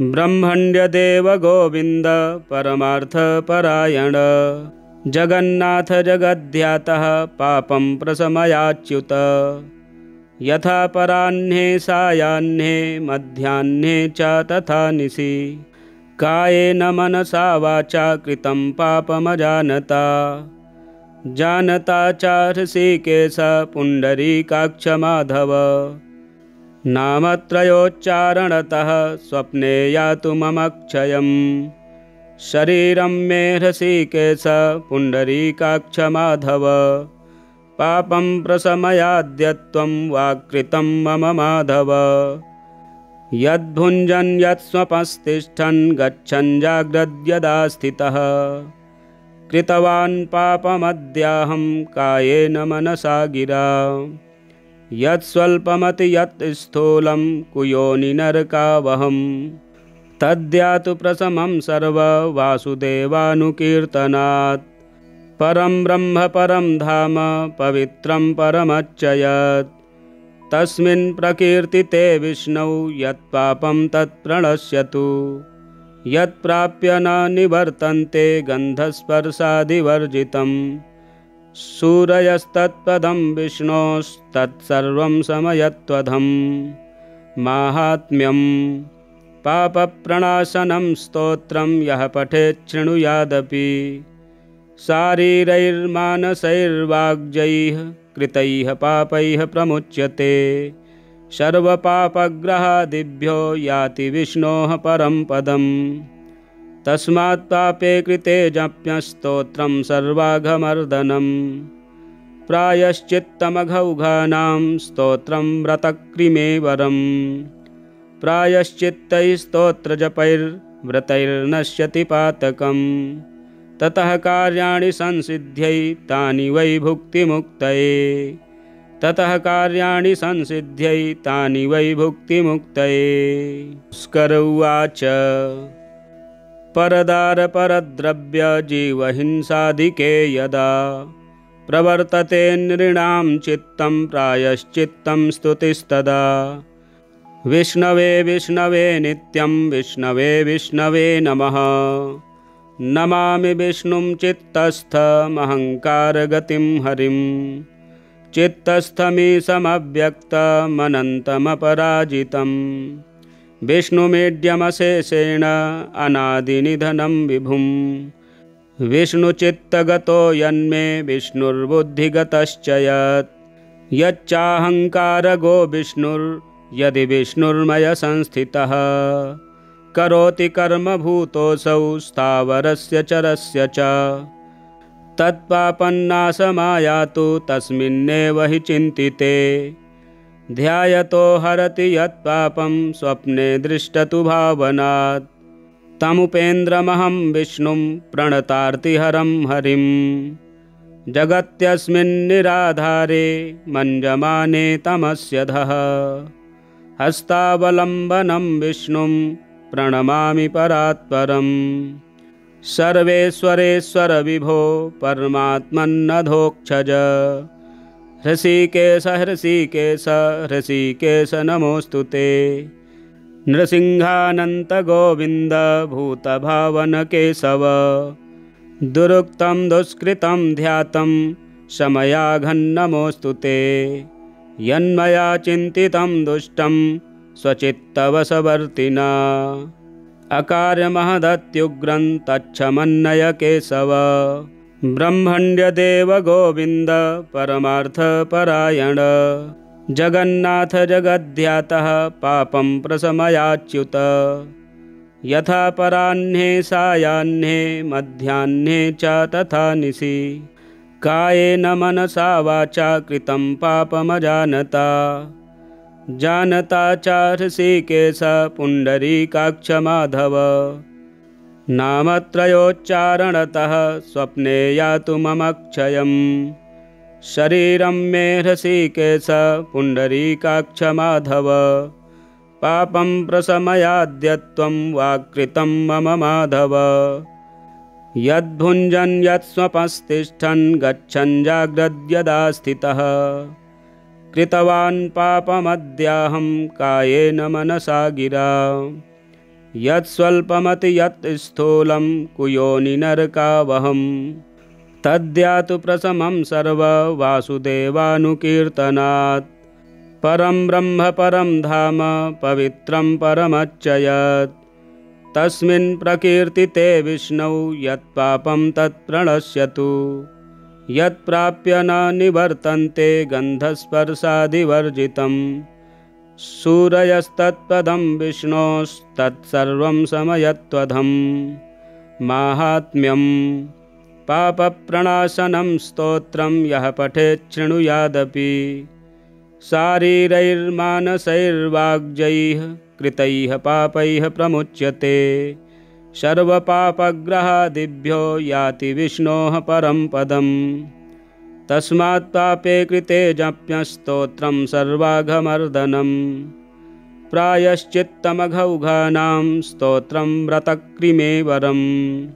Speaker 1: ब्रह्मण्यदेव गोविन्द परमार्थपरायण। जगन्नाथ जगद्ध्यातः पापं प्रशमयाच्युत। यथा पराह्ने सायाह्ने मध्याह्ने च तथा निशि। कायेन मनसा वाचा कृतं पापमजानता जानता च ऋषिकेश पुण्डरीकाक्ष माधव नामत्रयोच्चारणतः स्वप्ने यातु ममक्षयम् शरीरं मे ऋषिकेश पुण्डरीकाक्ष माधव पापं प्रशमयाद्य त्वं वाक्कृतं मम माधव यद्भुञ्जन् यत्स्वपस्तिष्ठन् गच्छन् जाग्रद्यदा स्थितः कृतवान् पापमद्याहं कायेन मनसा गिरा यत्स्वल्पमति यत् स्थूलं कुयोनिनरकावहं तद्यातु प्रशमं सर्ववासुदेवानुकीर्तनात् परं ब्रह्म परं धाम पवित्रं परमच्चयत् तस्मिन् प्रकीर्तिते विष्णौ यत्पापं तत्प्रणश्यतु यत्प्राप्य न निवर्तन्ते गन्धस्पर्शादिवर्जितं सूरयस्तत्पदं विष्णोस्तत्सर्वं समयत्वधं माहात्म्यं पापप्रणाशनं स्तोत्रं यः पठेत् शृणुयादपि शारीरैर्मानसैर्वाग्जैः कृतैः पापैः प्रमुच्यते सर्वपापग्रहादिभ्यो याति विष्णोः परं पदम् तस्मात् पापे कृते जप्यस्तोत्रं सर्वाघमर्दनं प्रायश्चित्तमघौघानां स्तोत्रं व्रतक्रिमेवरं प्रायश्चित्तैस्तोत्रजपैर्व्रतैर्नश्यति पातकम् ततः कार्याणि संसिद्ध्यै तानि वै भुक्तिमुक्तये ततः कार्याणि संसिद्ध्यै तानि वै भुक्तिमुक्तये। स्कर उवाच परदारपरद्रव्य जीवहिंसादिके यदा प्रवर्तते नृणां चित्तं प्रायश्चित्तं स्तुतिस्तदा विष्णवे विष्णवे नित्यं विष्णवे विष्णवे नमः नमामि विष्णुं चित्तस्थमहङ्कारगतिं हरिं चित्तस्थमीशमव्यक्तमनन्तमपराजितं विष्णुमीड्यमशेषेण अनादिनिधनं विभुं विष्णुचित्तगतो यन्मे विष्णुर्बुद्धिगतश्च यच्चाहङ्कारगो विष्णुर्यदि विष्णुर्मयसंस्थितः करोति कर्मभूतोऽसौ स्थावरस्य चरस्य च तत्पापन्नाशमायातु तस्मिन्नेव हि चिन्तिते ध्यायतो हरति यत्पापं स्वप्ने दृष्टतु भावनात् तमुपेन्द्रमहं विष्णुं प्रणतार्तिहरं हरिं जगत्यस्मिन्निराधारे मञ्जमाने तमस्यधः हस्तावलम्बनं विष्णुं प्रणमामि परात्परम् सर्वेश्वरेश्वर विभो परमात्मन्नधोक्षज हृषीकेश हृषीकेश हृषीकेश नमोऽस्तु ते नृसिंहानन्त गोविन्द भूतभावन केशव दुरुक्तं दुष्कृतं ध्यातं शमयाघन्नमोऽस्तु ते यन्मया चिन्तितं दुष्टं स्वचित्तवशवर्तिना अकार्यमहदत्युग्रं तच्छमन्नय केशव ब्रह्मण्यदेव गोविन्द परमार्थपरायण जगन्नाथ जगद्ध्यातः पापं प्रशमयाच्युत यथा पराह्ने सायाह्ने मध्याह्ने च तथा निशि कायेन मनसा वाचा कृतं पापमजानता जानता च ऋषिकेश पुण्डरीकाक्ष माधव नामत्रयोच्चारणतः स्वप्ने यातु ममक्षयम् शरीरं मे ऋषिकेश पुण्डरीकाक्ष माधव पापं प्रशमयाद्य त्वं वाक्कृतं मम माधव यद्भुञ्जन् यत्स्वपस्तिष्ठन् गच्छन् जाग्रद्यदा स्थितः कृतवान् पापमद्याहं कायेन मनसा गिरा यत्स्वल्पमति यत् स्थूलं कुयोनिनरकावहं तद्यातु प्रशमं सर्ववासुदेवानुकीर्तनात् परं ब्रह्म परं धाम पवित्रं परमच्चयत् तस्मिन् प्रकीर्तिते विष्णौ यत्पापं तत्प्रणश्यतु। यत्प्राप्य न निवर्तन्ते गन्धस्पर्शादिवर्जितम्। सूरयस्तत्पदं विष्णोस्तत्सर्वं समयत्वधम्। माहात्म्यं पापप्रणाशनं स्तोत्रं यः पठेत् शृणुयादपि। शारीरैर्मानसैर्वाग्जैः कृतैः पापैः प्रमुच्यते। सर्वपापग्रहादिभ्यो याति विष्णोः परं पदम्। तस्मात् पापे कृते जप्यस्तोत्रं सर्वाघमर्दनम्। प्रायश्चित्तमघौघानां स्तोत्रं व्रतक्रिमेवरम्।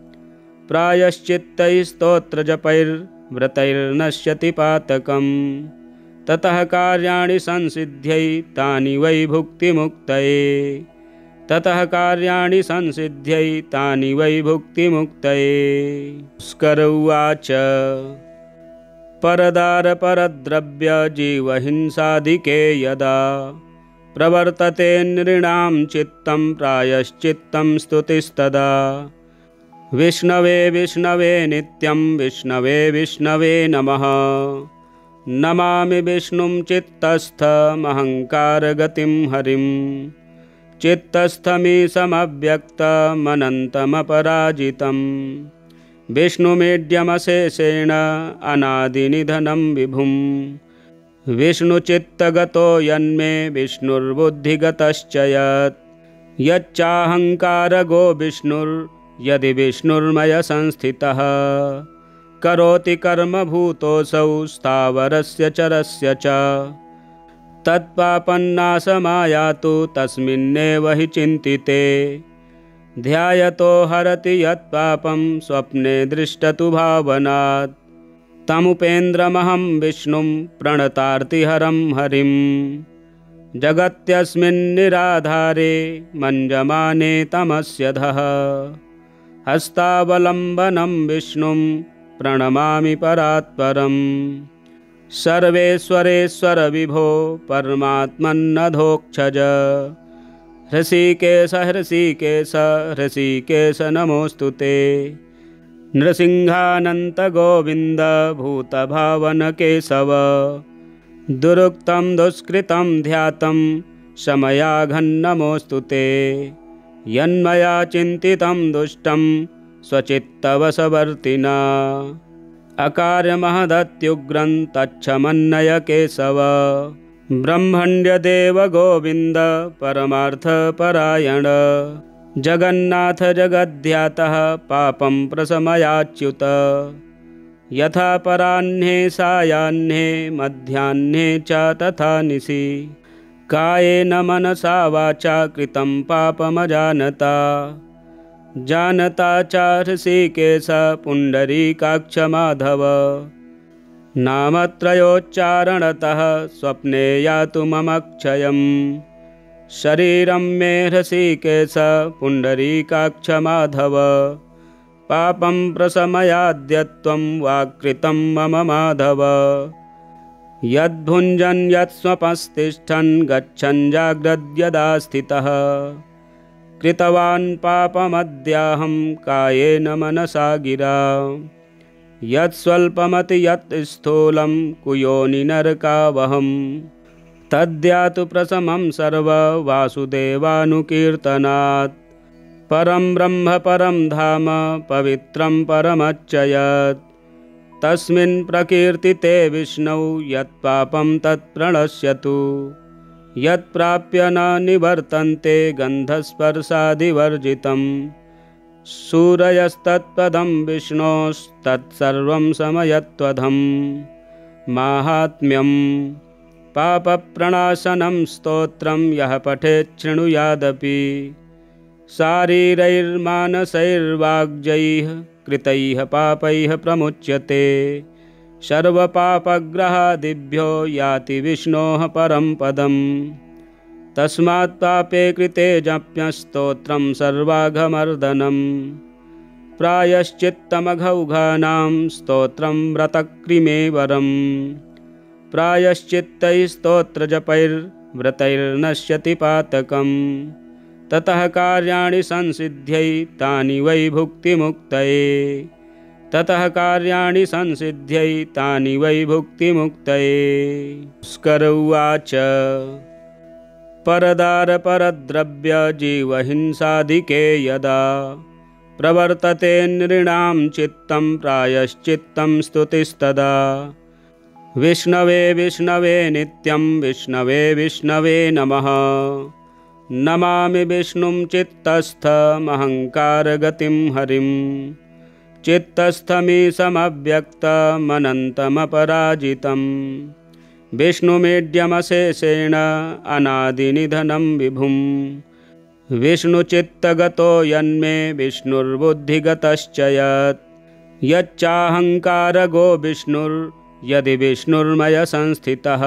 Speaker 1: प्रायश्चित्तैः स्तोत्रजपैर्व्रतैर्नश्यति पातकम्। ततः कार्याणि संसिद्ध्यै तानि वै भुक्तिमुक्तये। ततः कार्याणि संसिद्ध्यै तानि वै भुक्तिमुक्तये। भास्कर उवाच परदारपरद्रव्यजीवहिंसादिके यदा प्रवर्तते नृणां चित्तं प्रायश्चित्तं स्तुतिस्तदा। विष्णवे विष्णवे नित्यं विष्णवे विष्णवे नमः। नमामि विष्णुं चित्तस्थमहङ्कारगतिं हरिं। चित्तस्थमीशमव्यक्तमनन्तमपराजितं। विष्णुमीड्यमशेषेण अनादिनिधनं विभुं। विष्णुचित्तगतो यन्मे विष्णुर्बुद्धिगतश्च यत्। यच्चाहङ्कारगो विष्णुर्यदि विष्णुर्मय संस्थितः। करोति कर्मभूतोऽसौ स्थावरस्य चरस्य च। तत्पापन्नाशमायातु तस्मिन्नेव हि चिन्तिते। ध्यायतो हरति यत्पापं स्वप्ने दृष्टतु भावनात्। तमुपेन्द्रमहं विष्णुं प्रणतार्तिहरं हरिं। जगत्यस्मिन्निराधारे मञ्जमाने तमस्यधः। हस्तावलम्बनं विष्णुं प्रणमामि परात्परम्। सर्वेश्वरेश्वर विभो परमात्मन्नधोक्षज। हृषीकेश हृषीकेश हृषीकेश नमोऽस्तु ते। नृसिंहानन्त गोविन्द भूतभावन केशव। दुरुक्तं दुष्कृतं ध्यातं शमयाघन्नमोऽस्तु ते। यन्मया चिन्तितं दुष्टं स्वचित्तवशवर्तिना। अकार्यमहदत्युग्रं तच्छमन्नय केशव। ब्रह्मण्यदेव गोविन्द परमार्थपरायण। जगन्नाथ जगद्ध्यातः पापं प्रशमयाच्युत। यथा पराह्ने सायाह्ने मध्याह्ने च तथा निशि। कायेन मनसा वाचा कृतं पापमजानता। जानता च हृषीकेश पुण्डरीकाक्ष माधव। नामत्रयोच्चारणतः स्वप्ने यातु ममक्षयम्। शरीरं मे हृषीकेश पुण्डरीकाक्ष माधव। पापं प्रशमयाद्यत्वं वाक्कृतं मम माधव। यद्भुञ्जन् यत्स्वपस्तिष्ठन् गच्छन् जाग्रद्यदा स्थितः। कृतवान् पापमद्याहं कायेन मनसा गिरा। यत्स्वल्पमति यत् स्थूलं कुयोनि नरकावहम्। तद्यातु प्रशमं सर्ववासुदेवानुकीर्तनात्। परं ब्रह्म परं धाम पवित्रं परमच्चयत्। तस्मिन् प्रकीर्तिते विष्णौ यत्पापं तत्प्रणश्यतु। यत्प्राप्य न निवर्तन्ते गन्धस्पर्शादिवर्जितम्। सूरयस्तत्पदं विष्णोस्तत्सर्वं समयत्वधम्। माहात्म्यं पापप्रणाशनं स्तोत्रं यः पठेत् शृणुयादपि। शारीरैर्मानसैर्वाग्जैः कृतैः पापैः प्रमुच्यते। सर्वपापग्रहादिभ्यो याति विष्णोः परं पदम्। तस्मात् पापे कृते जप्यस्तोत्रं सर्वाघमर्दनम्। प्रायश्चित्तमघौघानां स्तोत्रं व्रतक्रिमेवरम्। प्रायश्चित्तैः स्तोत्रजपैर्व्रतैर्नश्यति पातकम्। ततः कार्याणि संसिद्ध्यै तानि वै भुक्तिमुक्तये। ततः कार्याणि संसिद्ध्यै तानि वै भुक्तिमुक्तये। भास्कर उवाच परदारपरद्रव्य जीवहिंसादिके यदा प्रवर्तते नृणां चित्तं प्रायश्चित्तं स्तुतिस्तदा। विष्णवे विष्णवे नित्यं विष्णवे विष्णवे नमः। नमामि विष्णुं चित्तस्थमहङ्कारगतिं हरिं। चित्तस्थमीशमव्यक्तमनन्तमपराजितं विष्णुमीड्यमशेषेण अनादिनिधनं विभुं। विष्णुचित्तगतो यन्मे विष्णुर्बुद्धिगतश्च यच्चाहङ्कारगो विष्णुर्यदि विष्णुर्मय संस्थितः।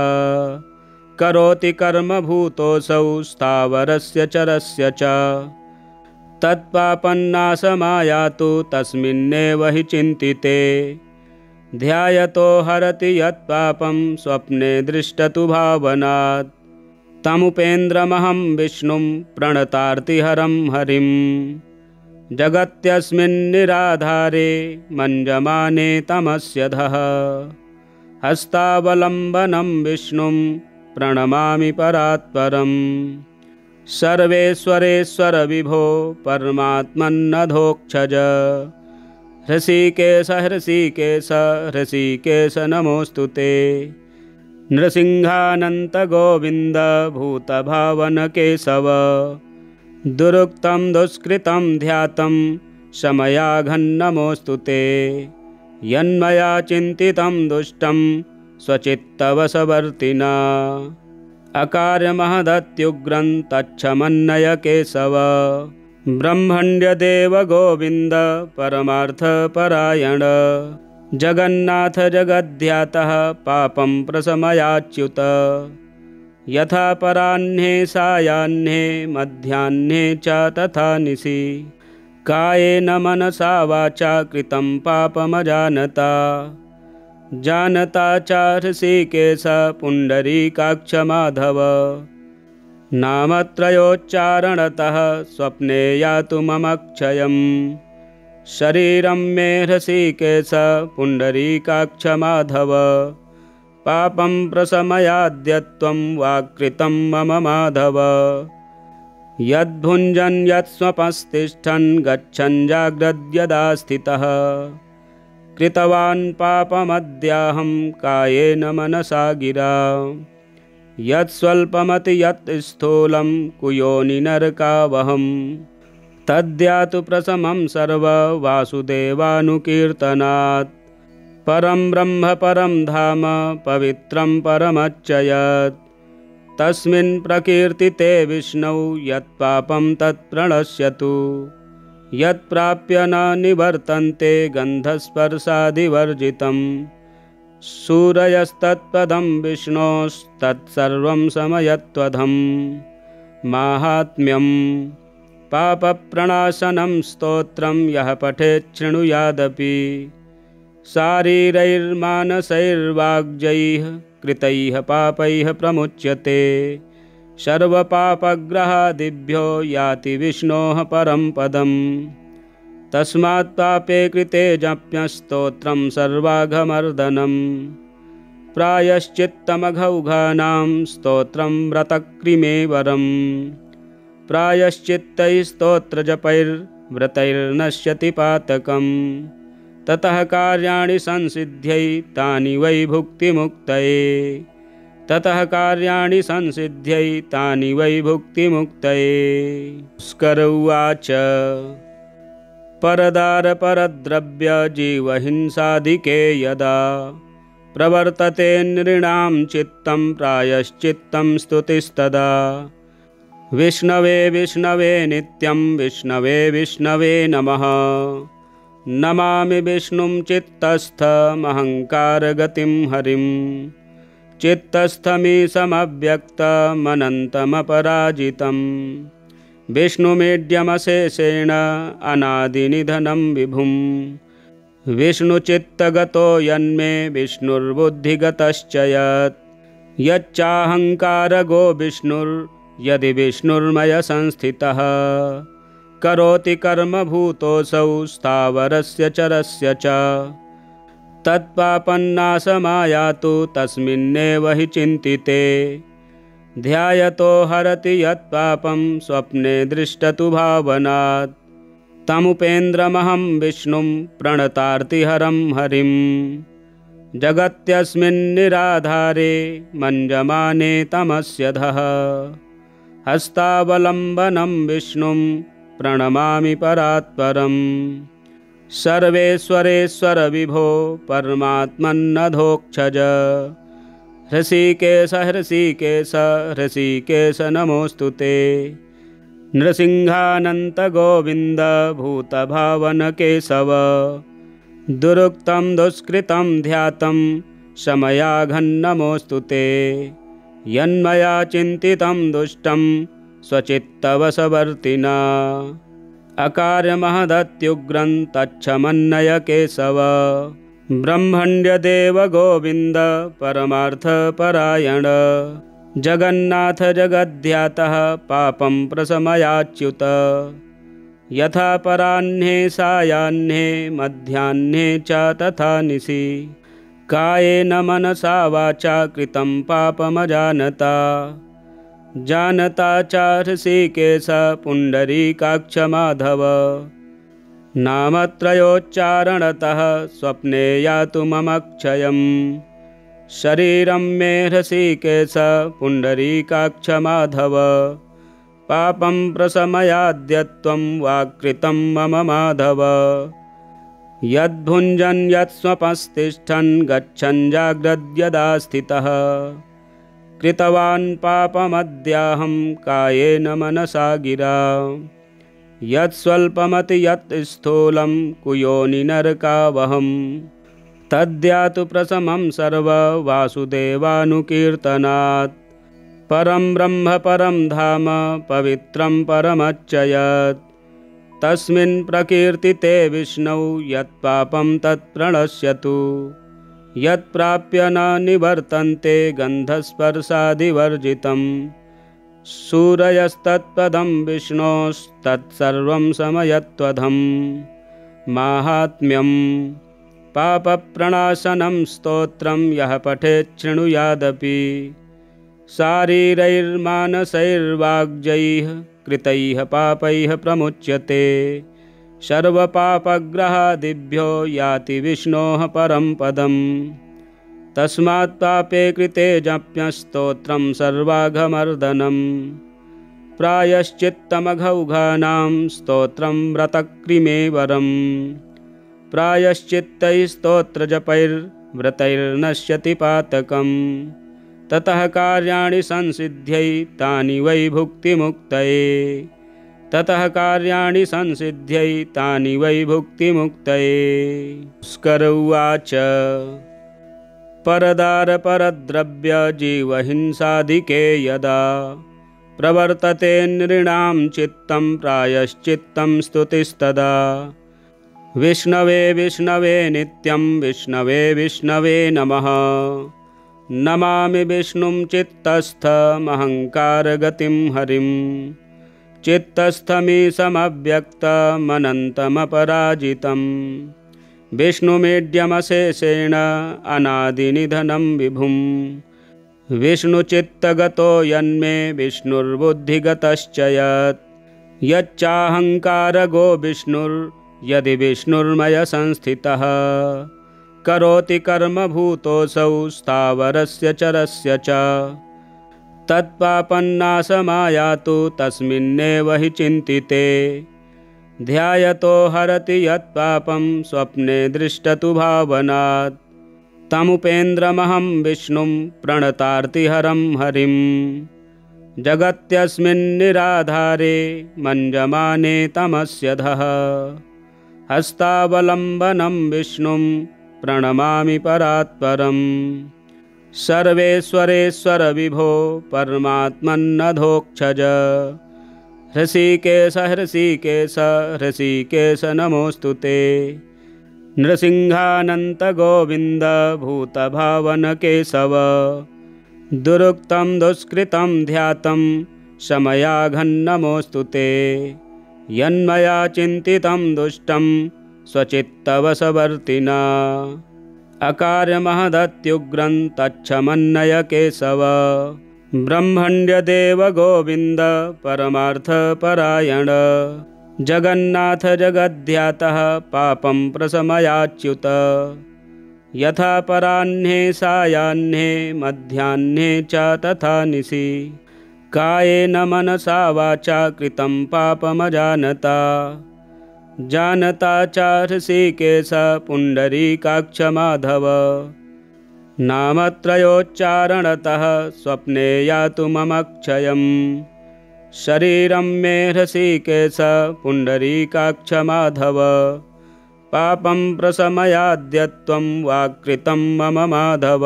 Speaker 1: करोति कर्मभूतोऽसौ स्थावरस्य चरस्य च। तत्पापन्नाशमायातु तस्मिन्नेव हि चिन्तिते। ध्यायतो हरति यत्पापं स्वप्ने दृष्टतु भावनात्। तमुपेन्द्रमहं विष्णुं प्रणतार्तिहरं हरिं। जगत्यस्मिन्निराधारे मञ्जमाने तमस्यधः। हस्तावलम्बनं विष्णुं प्रणमामि परात्परम्। सर्वेश्वरेश्वर विभो परमात्मन्नधोक्षज। हृषीकेश हृषीकेश हृषीकेश नमोऽस्तु ते। नृसिंहानन्त गोविन्द भूतभावन केशव। दुरुक्तं दुष्कृतं ध्यातं शमयाघन्नमोऽस्तु ते। यन्मया चिन्तितं दुष्टं स्वचित्तवशवर्तिना। अकार्यमहदत्युग्रं तच्छमन्नय केशव। ब्रह्मण्यदेव गोविन्द परमार्थपरायण। जगन्नाथ जगद्ध्यातः पापं प्रशमयाच्युत। यथा पराह्ने सायाह्ने मध्याह्ने च तथा निशि। कायेन मनसा वाचा कृतं पापमजानता। जानता च हृषीकेश पुण्डरीकाक्ष माधव। नामत्रयोच्चारणतः स्वप्ने यातु मम क्षयम्। शरीरं मे हृषीकेश पुण्डरीकाक्ष माधव। पापं प्रशमयाद्यत्वं वाक्कृतं मम माधव। यद्भुञ्जन् यत्स्वपस्तिष्ठन् गच्छन् जाग्रद्यदा स्थितः। कृतवान् पापमद्याहं कायेन मनसा गिरा। यत्स्वल्पमति यत् स्थूलं कुयोनिनरकावहम्। तद्यातु प्रशमं सर्ववासुदेवानुकीर्तनात्। परं ब्रह्म परं धाम पवित्रं परमच्चयत्। तस्मिन् प्रकीर्तिते विष्णौ यत्पापं तत्प्रणश्यतु। यत्प्राप्य न निवर्तन्ते गन्धस्पर्शादिवर्जितं। सूरयस्तत्पदं विष्णोस्तत्सर्वं समयत्वधं। माहात्म्यं पापप्रणाशनं स्तोत्रं यः पठेत् शृणुयादपि। शारीरैर्मानसैर्वाग्जैः कृतैः पापैः प्रमुच्यते। सर्वपापग्रहादिभ्यो याति विष्णोः परं पदम्। तस्मात् पापे कृते जप्यस्तोत्रं सर्वाघमर्दनम्। प्रायश्चित्तमघौघानां स्तोत्रं व्रतक्रिमेवरम्। प्रायश्चित्तैः स्तोत्रजपैर्व्रतैर्नश्यति पातकम्। ततः कार्याणि संसिद्ध्यै तानि वै भुक्तिमुक्तये। ततः कार्याणि संसिद्ध्यै तानि वै भुक्तिमुक्तये। भास्कर उवाच परदारपरद्रव्य जीवहिंसादिके यदा प्रवर्तते नृणां चित्तं प्रायश्चित्तं स्तुतिस्तदा। विष्णवे विष्णवे नित्यं विष्णवे विष्णवे नमः। नमामि विष्णुं चित्तस्थमहङ्कारगतिं हरिं। चित्तस्थमीशमव्यक्तमनन्तमपराजितं विष्णुमीड्यमशेषेण अनादिनिधनं विभुं। विष्णुचित्तगतो यन्मे विष्णुर्बुद्धिगतश्च यच्चाहङ्कारगो विष्णुर् यदि विष्णुर्मय संस्थितः करोति कर्मभूतोऽसौ स्थावरस्य चरस्य च तत्पापन्नाशमायातु तस्मिन्नेव हि चिन्तिते ध्यायतो हरति यत्पापं स्वप्ने दृष्टतु भावनात् तमुपेन्द्रमहं विष्णुं प्रणतार्तिहरं हरिं जगत्यस्मिन्निराधारे मञ्जमाने तमस्यधः हस्तावलम्बनं विष्णुं प्रणमामि परात्परम् सर्वेश्वरेश्वर विभो परमात्मन्नधोक्षज हृषीकेश हृषीकेश हृषीकेश नमोऽस्तु ते नृसिंहानन्त गोविन्द भूतभावन केशव दुरुक्तं दुष्कृतं ध्यातं शमयाघन्नमोऽस्तु ते यन्मया चिन्तितं दुष्टं स्वचित्तवशवर्तिना अकार्यमहदत्युग्रं तच्छमन्नय केशव ब्रह्मण्यदेव गोविन्द परमार्थपरायण जगन्नाथ जगद्ध्यातः पापं प्रशमयाच्युत यथा पराह्ने सायाह्ने मध्याह्ने च तथा निशि कायेन मनसा वाचा कृतं पापमजानता जानता च हृषीकेश पुण्डरीकाक्ष माधव नामत्रयोच्चारणतः स्वप्ने यातु मम क्षयम् शरीरं मे हृषीकेश पुण्डरीकाक्ष माधव पापं प्रशमयाद्यत्वं वाक्कृतं मम माधव यद्भुञ्जन् यत्स्वपस्तिष्ठन् गच्छन् जाग्रद्यदा स्थितः कृतवान् पापमद्याहं कायेन मनसा गिरा यत्स्वल्पमति यत् स्थूलं कुयोनिनरकावहं तद्यातु प्रशमं सर्ववासुदेवानुकीर्तनात् परं ब्रह्म परं धाम पवित्रं परमच्चयत् तस्मिन् प्रकीर्तिते विष्णौ यत्पापं तत्प्रणश्यतु यत्प्राप्य न निवर्तन्ते गन्धस्पर्शादिवर्जितं सूरयस्तत्पदं विष्णोस्तत्सर्वं समयत्वधं माहात्म्यं पापप्रणाशनं स्तोत्रं यः पठेत् शृणुयादपि शारीरैर्मानसैर्वाग्जैः कृतैः पापैः प्रमुच्यते सर्वपापग्रहादिभ्यो याति विष्णोः परं पदम् तस्मात् पापे कृते जप्यस्तोत्रं सर्वाघमर्दनं प्रायश्चित्तमघौघानां स्तोत्रं व्रतक्रिमेवरं प्रायश्चित्तैस्तोत्रजपैर्व्रतैर्नश्यति पातकम् ततः कार्याणि संसिद्ध्यै तानि वै भुक्तिमुक्तये ततः कार्याणि संसिद्ध्यै तानि वै भुक्तिमुक्तये। पुष्कर उवाच परदारपरद्रव्य जीवहिंसाधिके यदा प्रवर्तते नृणां चित्तं प्रायश्चित्तं स्तुतिस्तदा विष्णवे विष्णवे नित्यं विष्णवे विष्णवे नमः नमामि विष्णुं चित्तस्थमहङ्कारगतिं हरिं चित्तस्थमीशमव्यक्तमनन्तमपराजितं विष्णुमीड्यमशेषेण अनादिनिधनं विभुं विष्णुचित्तगतो यन्मे विष्णुर्बुद्धिगतश्च यच्चाहङ्कारगो विष्णुर्यदि विष्णुर्मय संस्थितः करोति कर्मभूतोऽसौ स्थावरस्य चरस्य च तत्पापन्नाशमायातु तस्मिन्नेव हि चिन्तिते ध्यायतो हरति यत्पापं स्वप्ने दृष्टतु भावनात् तमुपेन्द्रमहं विष्णुं प्रणतार्तिहरं हरिं जगत्यस्मिन्निराधारे मञ्जमाने तमस्यधः हस्तावलम्बनं विष्णुं प्रणमामि परात्परम् सर्वेश्वरेश्वर विभो परमात्मन्नधोक्षज हृषीकेश हृषीकेश हृषीकेश नमोऽस्तु ते नृसिंहानन्त गोविन्द भूतभावन केशव दुरुक्तं दुष्कृतं ध्यातं शमयाघन्नमोऽस्तु ते। यन्मया चिन्तितं दुष्टं स्वचित्तवशवर्तिना। अकार्यमहदत्युग्रं तच्छमन्नय केशव। ब्रह्मण्यदेव गोविन्द परमार्थपरायण। जगन्नाथ जगद्ध्यातः पापं प्रशमयाच्युत। यथा पराह्ने सायाह्ने मध्याह्ने च तथा निशि। कायेन मनसा वाचा कृतं पापमजानता। जानता च ऋषिकेश पुण्डरीकाक्ष माधव। नामत्रयोच्चारणतः स्वप्ने यातु ममक्षयम्। शरीरं मे ऋषिकेश पुण्डरीकाक्ष माधव। पापं प्रशमयाद्यत्वं वाक्कृतं मम माधव।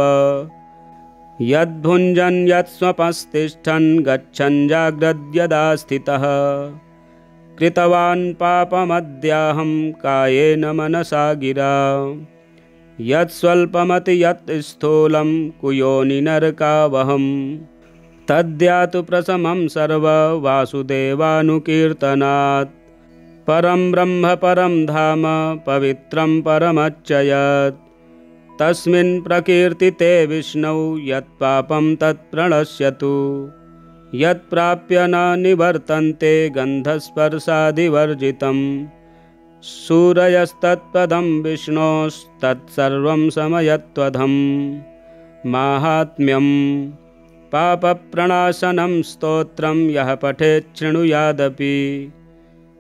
Speaker 1: यद्भुञ्जन् यत्स्वपस्तिष्ठन् गच्छन् जाग्रद्यदा स्थितः। कृतवान् पापमद्याहं कायेन मनसा गिरा। यत्स्वल्पमति यत् स्थूलं कुयोनि नरकावहम्। तद्यातु प्रशमं सर्ववासुदेवानुकीर्तनात्। परं ब्रह्म परं धाम पवित्रं परमच्चयत्। तस्मिन् प्रकीर्तिते विष्णौ यत्पापं तत्प्रणश्यतु। यत्प्राप्य न निवर्तन्ते गन्धस्पर्शादिवर्जितं। सूरयस्तत्पदं विष्णोस्तत्सर्वं समयत्वधम्। माहात्म्यं पापप्रणाशनं स्तोत्रं यः पठेत् शृणुयादपि।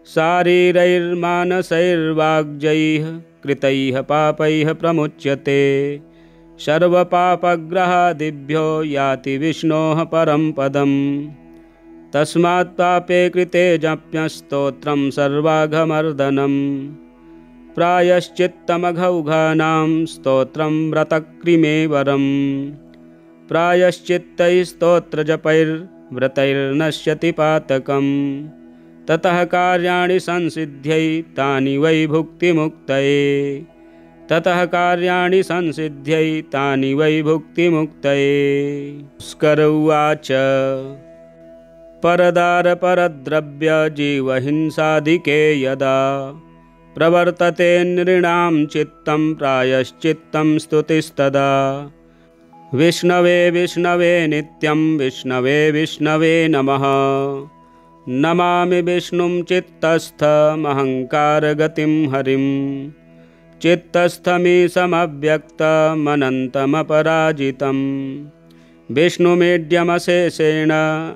Speaker 1: शारीरैर्मानसैर्वाग्जैः कृतैः पापैः प्रमुच्यते। सर्वपापग्रहादिभ्यो याति विष्णोः परं पदम्। तस्मात् पापे कृते जप्यस्तोत्रं सर्वाघमर्दनम्। प्रायश्चित्तमघौघानां स्तोत्रं व्रतक्रिमेवरम्। प्रायश्चित्तैः स्तोत्रजपैर्व्रतैर्नश्यति पातकम्। ततः कार्याणि संसिद्ध्यै तानि वै भुक्तिमुक्तये। ततः कार्याणि संसिद्ध्यै तानि वै भुक्तिमुक्तये। भास्कर उवाच। परदारपरद्रव्य जीवहिंसाधिके यदा। प्रवर्तते नृणां चित्तं प्रायश्चित्तं स्तुतिस्तदा। विष्णवे विष्णवे नित्यं विष्णवे विष्णवे नमः। नमामि विष्णुं चित्तस्थमहङ्कारगतिं हरिं। चित्तस्थमीशमव्यक्तमनन्तमपराजितं। विष्णुमीड्यमशेषेण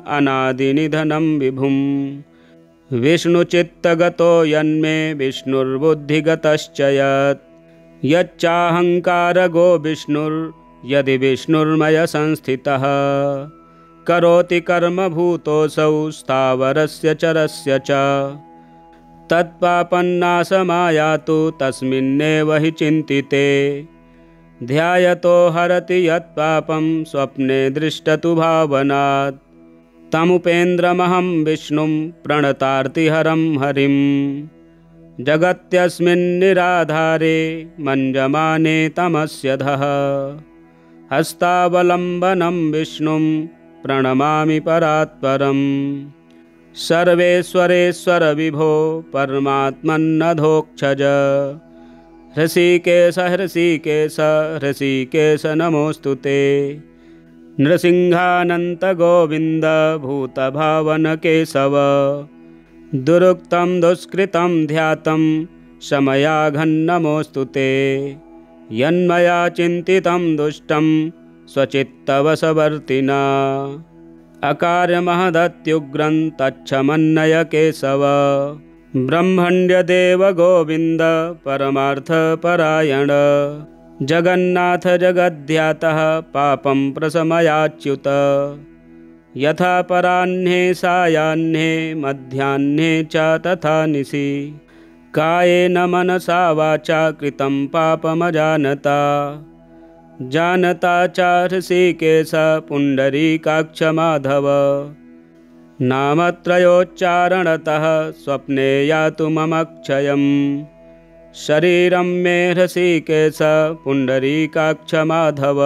Speaker 1: अनादिनिधनं विभुं। विष्णुचित्तगतो यन्मे विष्णुर्बुद्धिगतश्च यत्। यच्चाहङ्कारगो विष्णुर्यदि विष्णुर्मय संस्थितः। करोति कर्मभूतोऽसौ स्थावरस्य चरस्य च। तत्पापन्नाशमायातु तस्मिन्नेव हि चिन्तिते। ध्यायतो हरति यत्पापं स्वप्ने दृष्टतु भावनात्। तमुपेन्द्रमहं विष्णुं प्रणतार्तिहरं हरिं। जगत्यस्मिन्निराधारे मञ्जमाने तमस्यधः। हस्तावलम्बनं विष्णुं प्रणमामि परात्परम्। सर्वेश्वरेश्वर विभो परमात्मन्नधोक्षज। हृषीकेश हृषीकेश हृषीकेश नमोऽस्तु ते। नृसिंहानन्त गोविन्द भूतभावन केशव। दुरुक्तं दुष्कृतं ध्यातं शमयाघन्नमोऽस्तु ते। यन्मया चिन्तितं दुष्टं स्वचित्तवशवर्तिना। अकार्यमहदत्युग्रं तच्छमन्नय केशव। ब्रह्मण्यदेव गोविन्द परमार्थपरायण। जगन्नाथ जगद्ध्यातः पापं प्रशमयाच्युत। यथा पराह्ने सायाह्ने मध्याह्ने च तथा निशि। कायेन मनसा वाचा कृतं पापमजानता। जानता च ऋषिकेश पुण्डरीकाक्ष माधव। नामत्रयोच्चारणतः स्वप्ने यातु ममक्षयम्। शरीरं मे ऋषिकेश पुण्डरीकाक्ष माधव।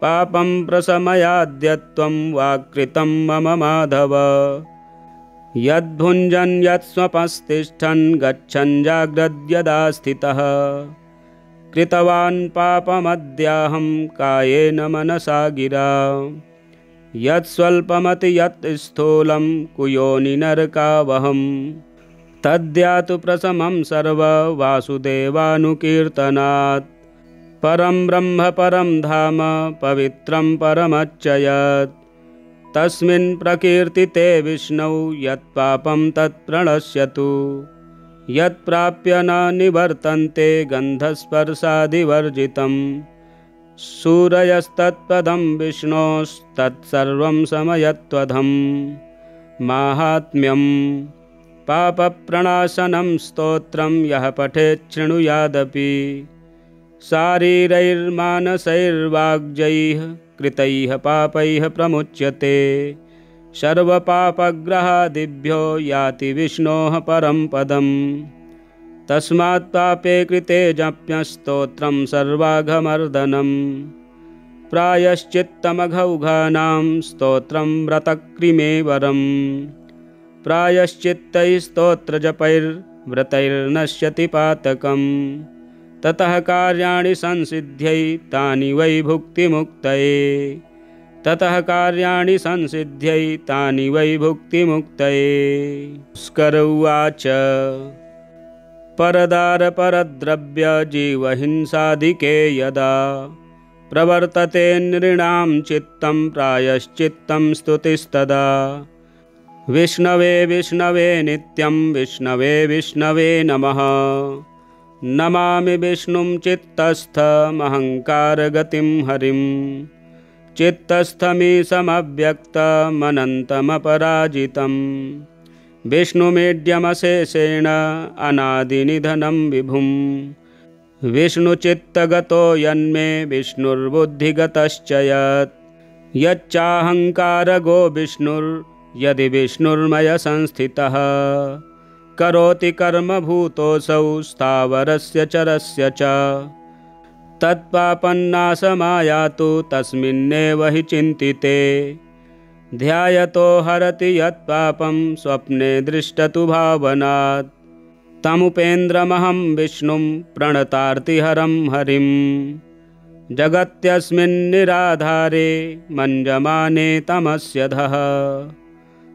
Speaker 1: पापं प्रशमयाद्यत्वं वाक्कृतं मम माधव। यद्भुञ्जन् यत्स्वपस्तिष्ठन् गच्छन् जाग्रद्यदा स्थितः कृतवान् पापमद्याहं कायेन मनसा गिरा। यत्स्वल्पमति यत् स्थूलं कुयोनि नरकावहं तद्यातु प्रशमं सर्ववासुदेवानुकीर्तनात्। परं ब्रह्म परं धाम पवित्रं परमच्चयत् तस्मिन् प्रकीर्तिते विष्णौ यत्पापं तत्प्रणश्यतु। यत्प्राप्य न निवर्तन्ते गन्धस्पर्शादिवर्जितं सूरयस्तत्पदं विष्णोस्तत्सर्वं समयत्वधं। माहात्म्यं पापप्रणाशनं स्तोत्रं यः पठेत् शृणुयादपि शारीरैर्मानसैर्वाग्जैः कृतैः पापैः प्रमुच्यते। सर्वपापग्रहादिभ्यो याति विष्णोः परं पदम्। तस्मात् पापे कृते जप्यस्तोत्रं सर्वाघमर्दनं। प्रायश्चित्तमघौघानां स्तोत्रं व्रतक्रिमेवरम्। प्रायश्चित्तैस्तोत्रजपैर्व्रतैर्नश्यति पातकम्। ततः कार्याणि संसिद्ध्यै तानि वै भुक्तिमुक्तये। ततः कार्याणि संसिद्ध्यै तानि वै भुक्तिमुक्तये। स्कर उवाच परदारपरद्रव्य जीवहिंसादिके यदा प्रवर्तते नृणां चित्तं प्रायश्चित्तं स्तुतिस्तदा। विष्णवे विष्णवे नित्यं विष्णवे विष्णवे नमः। नमामि विष्णुं चित्तस्थमहङ्कारगतिं हरिं। चित्तस्थमीशमव्यक्तमनन्तमपराजितं विष्णुमीड्यमशेषेण अनादिनिधनं विभुं। विष्णुचित्तगतो यन्मे विष्णुर्बुद्धिगतश्च यत्। यच्चाहङ्कारगो विष्णुर्यदि विष्णुर्मय संस्थितः। करोति कर्मभूतोऽसौ स्थावरस्य चरस्य च। तत्पापन्नाशमायातु तस्मिन्नेव हि चिन्तिते। ध्यायतो हरति यत्पापं स्वप्ने दृष्टतु भावनात्। तमुपेन्द्रमहं विष्णुं प्रणतार्तिहरं हरिं। जगत्यस्मिन्निराधारे मञ्जमाने तमस्यधः।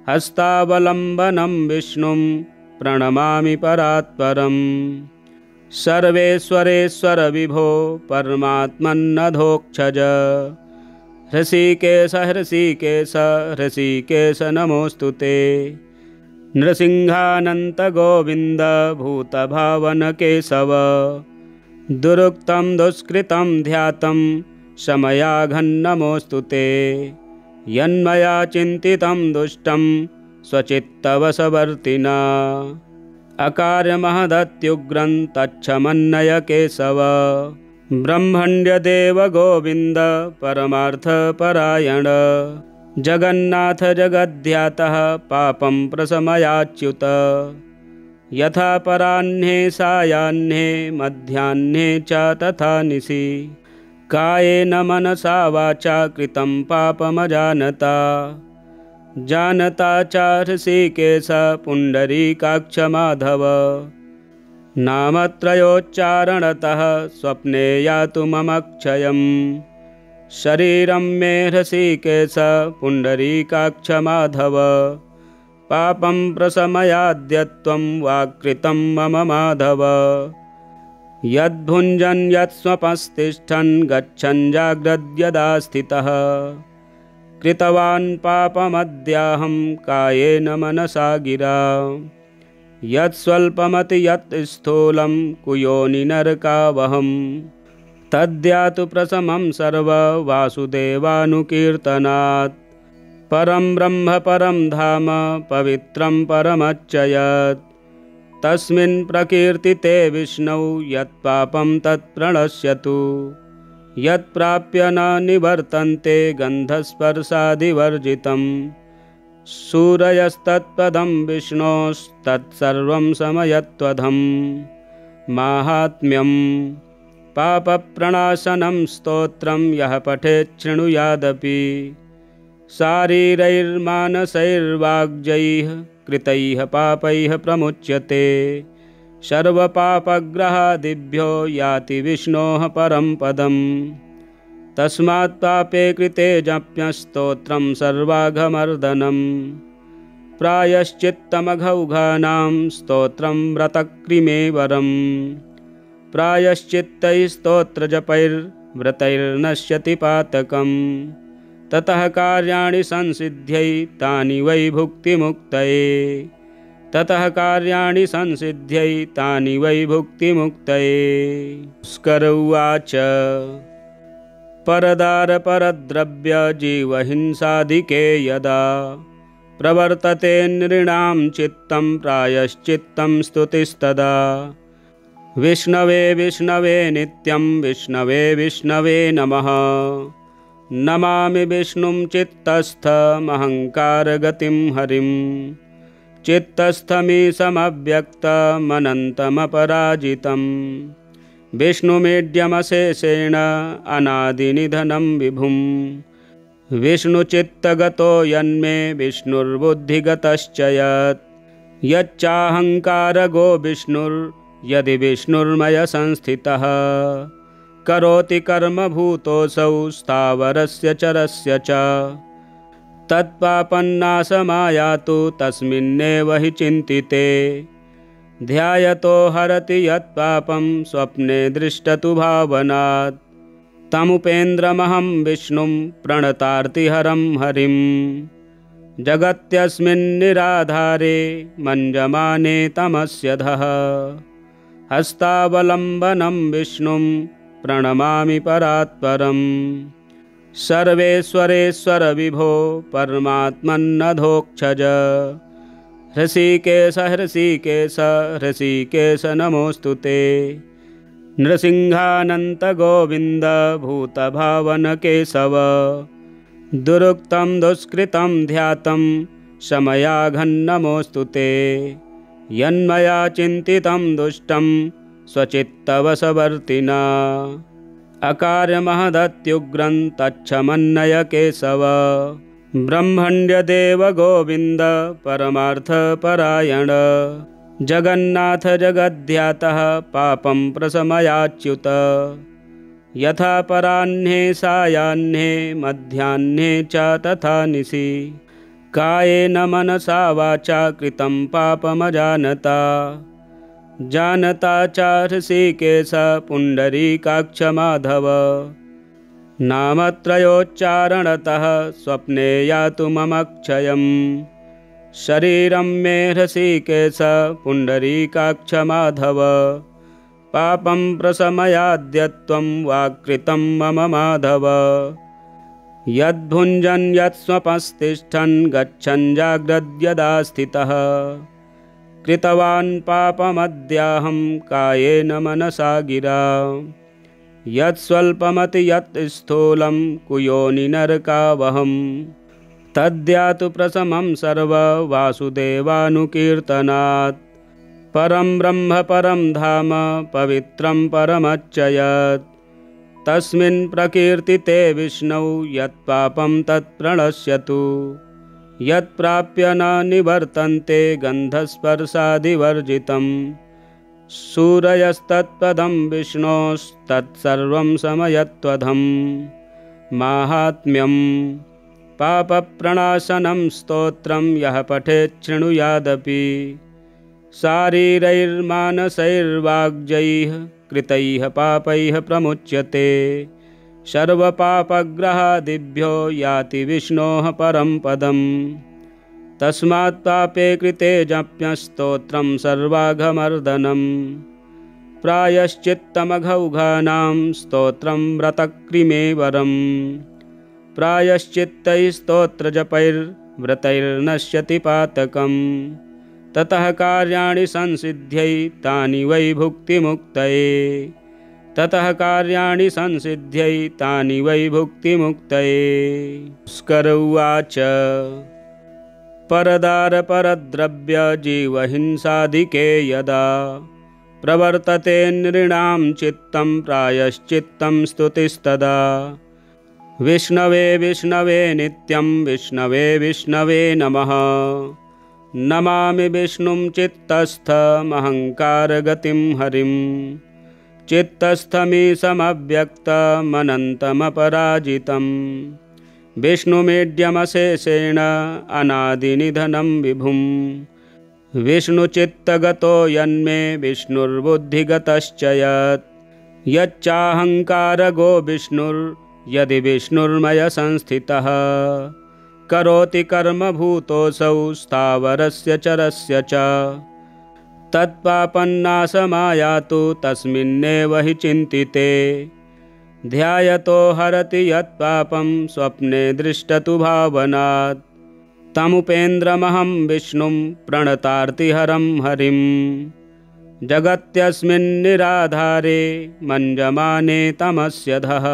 Speaker 1: हस्तावलम्बनं विष्णुं प्रणमामि परात्परम्। सर्वेश्वरेश्वर विभो परमात्मन्नधोक्षज। हृषीकेश हृषीकेश हृषीकेश नमोऽस्तु ते। नृसिंहानन्त गोविन्द भूतभावन केशव। दुरुक्तं दुष्कृतं ध्यातं शमयाघन्नमोऽस्तु ते। यन्मया चिन्तितं दुष्टं स्वचित्तवशवर्तिना। अकार्यमहदत्युग्रं तच्छमन्नय केशव। ब्रह्मण्यदेव गोविन्द परमार्थपरायण। जगन्नाथ जगद्ध्यातः पापं प्रशमयाच्युत। यथा पराह्ने सायाह्ने मध्याह्ने च तथा निशि। कायेन मनसा वाचा कृतं पापमजानता। जानता च हृषीकेश पुण्डरीकाक्ष माधव। नामत्रयोच्चारणतः स्वप्ने यातु मम क्षयम्। शरीरं मे हृषीकेश पुण्डरीकाक्ष माधव। पापं प्रशमयाद्यत्वं वाक्कृतं मम माधव। यद्भुञ्जन् यत्स्वपस्तिष्ठन् गच्छन् जाग्रद्यदा स्थितः कृतवान् पापमद्याहं कायेन मनसा गिरा। यत्स्वल्पमति यत् स्थूलं कुयोनि नरकावहं तद्यातु प्रशमं सर्ववासुदेवानुकीर्तनात्। परं ब्रह्म परं धाम पवित्रं परमच्चयत् तस्मिन् प्रकीर्तिते विष्णौ यत्पापं तत्प्रणश्यतु। यत्प्राप्य न निवर्तन्ते गन्धस्पर्शादिवर्जितं सूरयस्तत्पदं विष्णोस्तत्सर्वं समयत्वधं। माहात्म्यं पापप्रणाशनं स्तोत्रं यः पठेत् शृणुयादपि शारीरैर्मानसैर्वाग्जैः कृतैः पापैः प्रमुच्यते सर्वपापग्रहादिभ्यो याति विष्णोः परं पदम् तस्मात् पापे कृते जप्यस्तोत्रं सर्वाघमर्दनं प्रायश्चित्तमघौघानां स्तोत्रं व्रतक्रिमेवरम् प्रायश्चित्तैस्तोत्रजपैर्व्रतैर्नश्यति पातकम् ततः कार्याणि संसिद्ध्यै तानि वै भुक्तिमुक्तये ततः कार्याणि संसिद्ध्यै तानि वै भुक्तिमुक्तये। स्कर उवाच परदारपरद्रव्यजीवहिंसादिके यदा प्रवर्तते नृणां चित्तं प्रायश्चित्तं स्तुतिस्तदा विष्णवे विष्णवे नित्यं विष्णवे विष्णवे नमः नमामि विष्णुं चित्तस्थमहङ्कारगतिं हरिं चित्तस्थमीशमव्यक्तमनन्तमपराजितं विष्णुमीड्यमशेषेण अनादिनिधनं विभुं विष्णुचित्तगतो यन्मे विष्णुर्बुद्धिगतश्च यच्चाहङ्कारगो विष्णुर्यदि विष्णुर्मय संस्थितः करोति कर्मभूतोऽसौ स्थावरस्य चरस्य च तत्पापन्नाशमायातु तस्मिन्नेव हि चिन्तिते ध्यायतो हरति यत्पापं स्वप्ने दृष्टतु भावनात् तमुपेन्द्रमहं विष्णुं प्रणतार्तिहरं हरिं जगत्यस्मिन्निराधारे मञ्जमाने तमस्यधः हस्तावलम्बनं विष्णुं प्रणमामि परात्परम् सर्वेश्वरेश्वर विभो परमात्मन्नधोक्षज हृषीकेश हृषीकेश हृषीकेश नमोऽस्तु ते नृसिंहानन्त गोविन्द भूतभावन केशव दुरुक्तं दुष्कृतं ध्यातं शमयाघन्नमोऽस्तु ते यन्मया चिन्तितं दुष्टं स्वचित्तवशवर्तिना अकार्यमहदत्युग्रं तच्छमन्नय केशव ब्रह्मण्यदेव गोविन्द परमार्थपरायण जगन्नाथ जगद्ध्यातः पापं प्रशमयाच्युत यथा पराह्ने सायाह्ने मध्याह्ने च तथा निशि कायेन मनसा वाचा कृतं पापमजानता जानता च हृषीकेश पुण्डरीकाक्ष माधव नामत्रयोच्चारणतः स्वप्ने यातु ममक्षयम् शरीरं मे हृषीकेश पुण्डरीकाक्ष माधव पापं प्रशमयाद्यत्वं वाक्कृतं मम माधव यद्भुञ्जन् यत्स्वपस्तिष्ठन् गच्छन् जाग्रद्यदा स्थितः कृतवान् पापमद्याहं कायेन मनसा गिरा यत्स्वल्पमति यत् स्थूलं कुयोनि नरकावहम् तद्यातु प्रशमं सर्ववासुदेवानुकीर्तनात् परं ब्रह्म परं धाम पवित्रं परमच्चयत् तस्मिन् प्रकीर्तिते विष्णौ यत्पापं तत्प्रणश्यतु यत्प्राप्य न निवर्तन्ते गन्धस्पर्शादिवर्जितं सूरयस्तत्पदं विष्णोस्तत्सर्वं समयत्वधं माहात्म्यं पापप्रणाशनं स्तोत्रं यः पठेत् शृणुयादपि शारीरैर्मानसैर्वाग्जैः कृतैः पापैः प्रमुच्यते सर्वपापग्रहादिभ्यो याति विष्णोः परं पदम् तस्मात् पापे कृते जप्यस्तोत्रं सर्वाघमर्दनं प्रायश्चित्तमघौघानां स्तोत्रं व्रतक्रिमेवरम् प्रायश्चित्तैस्तोत्रजपैर्व्रतैर्नश्यति पातकम् ततः कार्याणि संसिद्ध्यै तानि वै भुक्तिमुक्तये ततः कार्याणि संसिद्ध्यै तानि वै भुक्तिमुक्तये। स्कर उवाच परदारपरद्रव्यजीवहिंसादिके यदा प्रवर्तते नृणां चित्तं प्रायश्चित्तं स्तुतिस्तदा। विष्णवे विष्णवे नित्यं विष्णवे विष्णवे नमः। नमामि विष्णुं चित्तस्थमहङ्कारगतिं हरिं। चित्तस्थमीशमव्यक्तमनन्तमपराजितं। विष्णुमीड्यमशेषेण अनादिनिधनं विभुं। विष्णुचित्तगतो यन्मे विष्णुर्बुद्धिगतश्च यत्। यच्चाहङ्कारगो विष्णुर्यदि विष्णुर्मय संस्थितः। करोति कर्मभूतोऽसौ स्थावरस्य चरस्य च। तत्पापन्नाशमायातु तस्मिन्नेव हि चिन्तिते। ध्यायतो हरति यत्पापं स्वप्ने दृष्टतु भावनात्। तमुपेन्द्रमहं विष्णुं प्रणतार्तिहरं हरिं। जगत्यस्मिन्निराधारे मञ्जमाने तमस्यधः।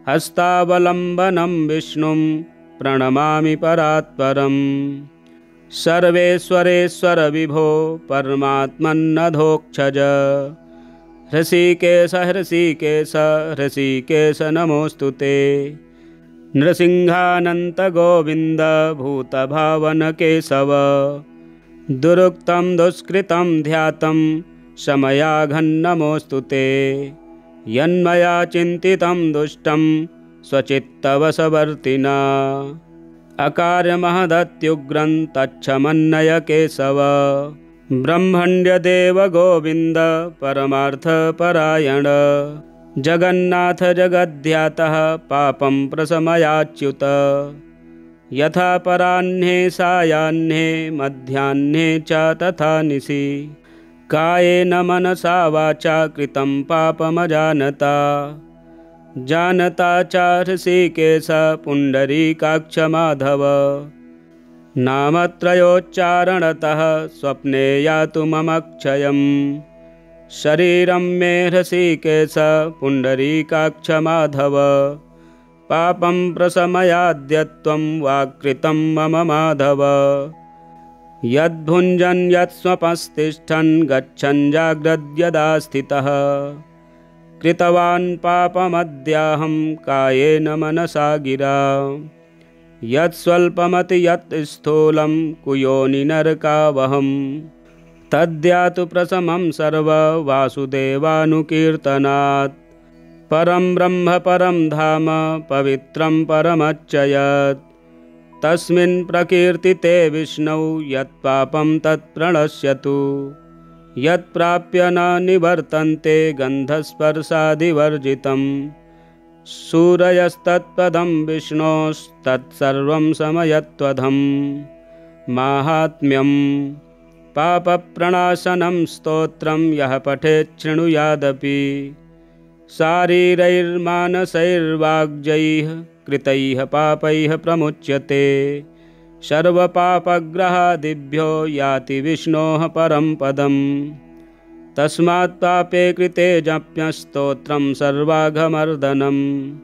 Speaker 1: हस्तावलम्बनं विष्णुं प्रणमामि परात्परम्। सर्वेश्वरेश्वर विभो परमात्मन्नधोक्षज। हृषीकेश हृषीकेश हृषीकेश नमोऽस्तु ते। नृसिंहानन्त गोविन्द भूतभावन केशव। दुरुक्तं दुष्कृतं ध्यातं शमयाघन्नमोऽस्तु ते। यन्मया चिन्तितं दुष्टं स्वचित्तवशवर्तिना। अकार्यमहदत्युग्रं तच्छमन्नय केशव। ब्रह्मण्यदेव गोविन्द परमार्थपरायण। जगन्नाथ जगद्ध्यातः पापं प्रशमयाच्युत। यथा पराह्ने सायाह्ने मध्याह्ने च तथा निशि। कायेन मनसा वाचा कृतं पापमजानता। जानता च हृषीकेश पुण्डरीकाक्ष माधव। नामत्रयोच्चारणतः स्वप्ने यातु मम क्षयम्। शरीरं मे हृषीकेश पुण्डरीकाक्ष माधव। पापं प्रशमयाद्यत्वं वाक्कृतं मम माधव। यद्भुञ्जन् यत्स्वपस्तिष्ठन् गच्छन् जाग्रद्यदा स्थितः। कृतवान् पापमद्याहं कायेन मनसा गिरा। यत्स्वल्पमति यत् स्थूलं कुयोनिनरकावहम्। तद्यातु प्रशमं सर्ववासुदेवानुकीर्तनात्। परं ब्रह्म परं धाम पवित्रं परमच्च यत्। तस्मिन् प्रकीर्तिते विष्णौ यत्पापं तत्प्रणश्यतु। यत्प्राप्य न निवर्तन्ते गन्धस्पर्शादिवर्जितं। सूरयस्तत्पदं विष्णोस्तत्सर्वं समयत्वधं। माहात्म्यं पापप्रणाशनं स्तोत्रं यः पठेत् शृणुयादपि। शारीरैर्मानसैर्वाग्जैः कृतैः पापैः प्रमुच्यते। सर्वपापग्रहादिभ्यो याति विष्णोः परं पदम्। तस्मात् पापे कृते जप्यस्तोत्रं सर्वाघमर्दनम्।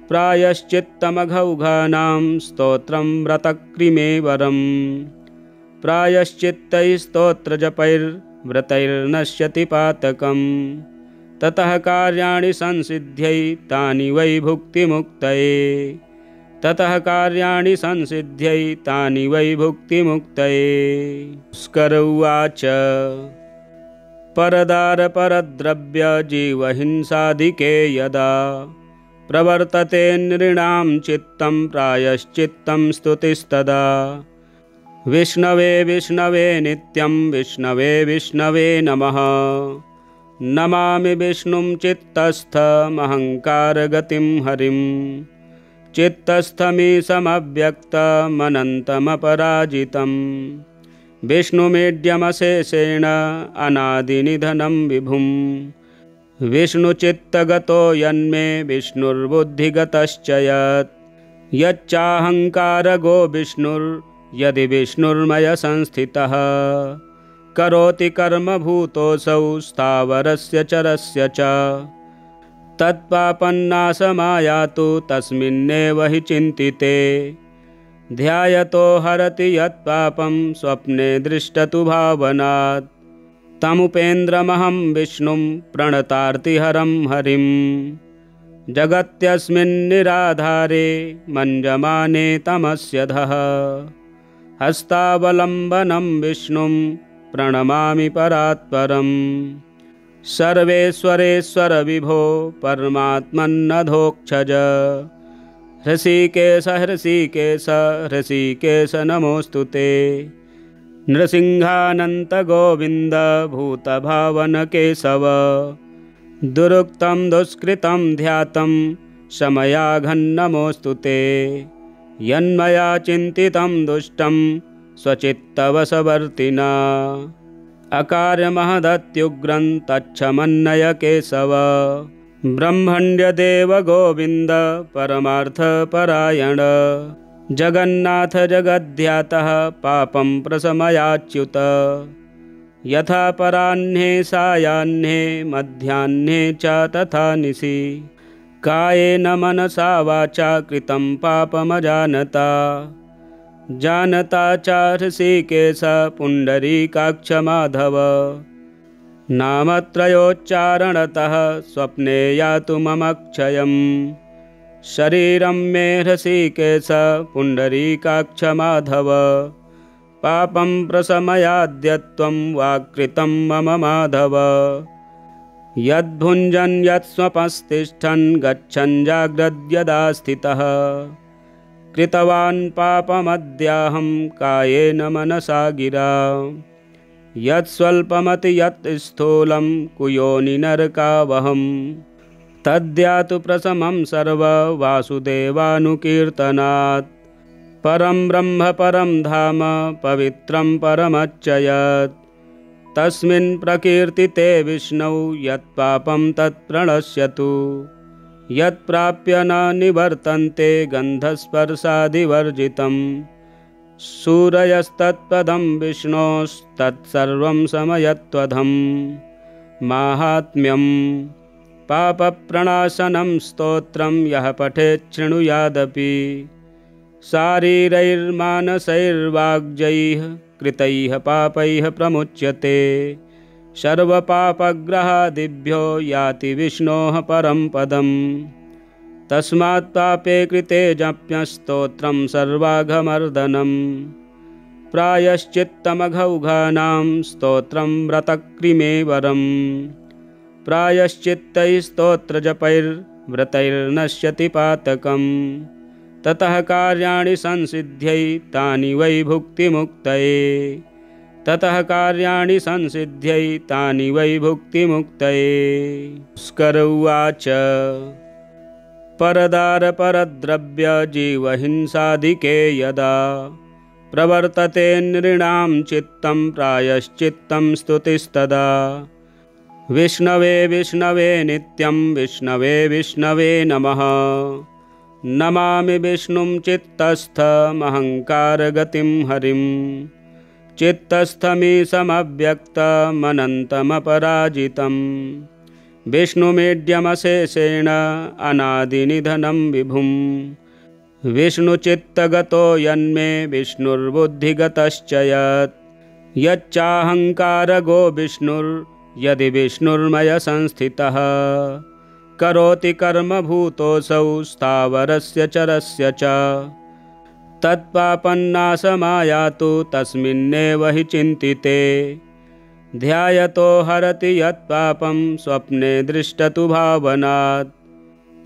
Speaker 1: प्रायश्चित्तमघौघानां स्तोत्रं व्रतक्रिमेवरम्। प्रायश्चित्तैः स्तोत्रजपैर्व्रतैर्नश्यति पातकम्। ततः कार्याणि संसिद्ध्यै तानि वै भुक्तिमुक्तये। ततः कार्याणि संसिद्ध्यै तानि वै भुक्तिमुक्तये। स्कर उवाच परदारपरद्रव्य जीवहिंसादिके यदा। प्रवर्तते नृणां चित्तं प्रायश्चित्तं स्तुतिस्तदा। विष्णवे विष्णवे नित्यं विष्णवे विष्णवे नमः। नमामि विष्णुं चित्तस्थमहङ्कारगतिं हरिं। चित्तस्थमीशमव्यक्तमनन्तमपराजितं। विष्णुमीड्यमशेषेण अनादिनिधनं विभुं। विष्णुचित्तगतो यन्मे विष्णुर्बुद्धिगतश्च यत्। यच्चाहङ्कारगो विष्णुर्यदि विष्णुर्मय संस्थितः। करोति कर्मभूतोऽसौ स्थावरस्य चरस्य च। तत्पापन्नाशमायातु तस्मिन्नेव हि चिन्तिते। ध्यायतो हरति यत्पापं स्वप्ने दृष्टतु भावनात्। तमुपेन्द्रमहं विष्णुं प्रणतार्तिहरं हरिं जगत्यस्मिन्निराधारे मञ्जमाने तमस्यधः हस्तावलम्बनं विष्णुं प्रणमामि परात्परम् सर्वेश्वरेश्वर विभो परमात्मन्नधोक्षज हृषीकेश हृषीकेश हृषीकेश नमोऽस्तु ते नृसिंहानन्त गोविन्द भूतभावन केशव दुरुक्तं दुष्कृतं ध्यातं शमयाघन्नमोऽस्तु ते यन्मया चिन्तितं दुष्टं स्वचित्तवशवर्तिना अकार्यमहदत्युग्रं तच्छमन्नय केशव ब्रह्मण्यदेव गोविन्द परमार्थपरायण जगन्नाथ जगद्ध्यातः पापं प्रशमयाच्युत यथा पराह्ने सायाह्ने मध्याह्ने च तथा निशि कायेन मनसा वाचा कृतं पापमजानता जानता च हृषीकेश पुण्डरीकाक्ष माधव नामत्रयोच्चारणतः स्वप्ने यातु मम क्षयम् शरीरं मे हृषीकेश पुण्डरीकाक्ष माधव पापं प्रशमयाद्यत्वं वाक्कृतं मम माधव यद्भुञ्जन् यत्स्वपस्तिष्ठन् गच्छन् जाग्रद्यदा स्थितः कृतवान् पापमद्याहं कायेन मनसा गिरा यत्स्वल्पमति यत् स्थूलं कुयोनिनरकावहं तद्यातु प्रशमं सर्ववासुदेवानुकीर्तनात् परं ब्रह्म परं धाम पवित्रं परमच्चयत् तस्मिन् प्रकीर्तिते विष्णौ यत्पापं तत्प्रणश्यतु यत्प्राप्य न निवर्तन्ते गन्धस्पर्शादिवर्जितं सूरयस्तत्पदं विष्णोस्तत्सर्वं समयत्वधं माहात्म्यं पापप्रणाशनं स्तोत्रं यः पठेत् शृणुयादपि शारीरैर्मानसैर्वाग्जैः कृतैः पापैः प्रमुच्यते सर्वपापग्रहादिभ्यो याति विष्णोः परं पदम् तस्मात् पापे कृते जप्यस्तोत्रं सर्वाघमर्दनं प्रायश्चित्तमघौघानां स्तोत्रं व्रतक्रिमेवरं प्रायश्चित्तैस्तोत्रजपैर्व्रतैर्नश्यति पातकम् ततः कार्याणि संसिद्ध्यै तानि वै भुक्तिमुक्तये ततः कार्याणि संसिद्ध्यै तानि वै भुक्तिमुक्तये। स्कर उवाच परदारपरद्रव्य जीवहिंसादिके यदा प्रवर्तते नृणां चित्तं प्रायश्चित्तं स्तुतिस्तदा विष्णवे विष्णवे नित्यं विष्णवे विष्णवे नमः नमामि विष्णुं चित्तस्थमहङ्कारगतिं हरिं चित्तस्थमीशमव्यक्तमनन्तमपराजितं विष्णुमीड्यमशेषेण अनादिनिधनं विभुं विष्णुचित्तगतो यन्मे विष्णुर्बुद्धिगतश्च यच्चाहङ्कारगो विष्णुर्यदि विष्णुर्मय संस्थितः करोति कर्मभूतोऽसौ स्थावरस्य चरस्य च तत्पापन्नाशमायातु तस्मिन्नेव हि चिन्तिते ध्यायतो हरति यत्पापं स्वप्ने दृष्टतु भावनात्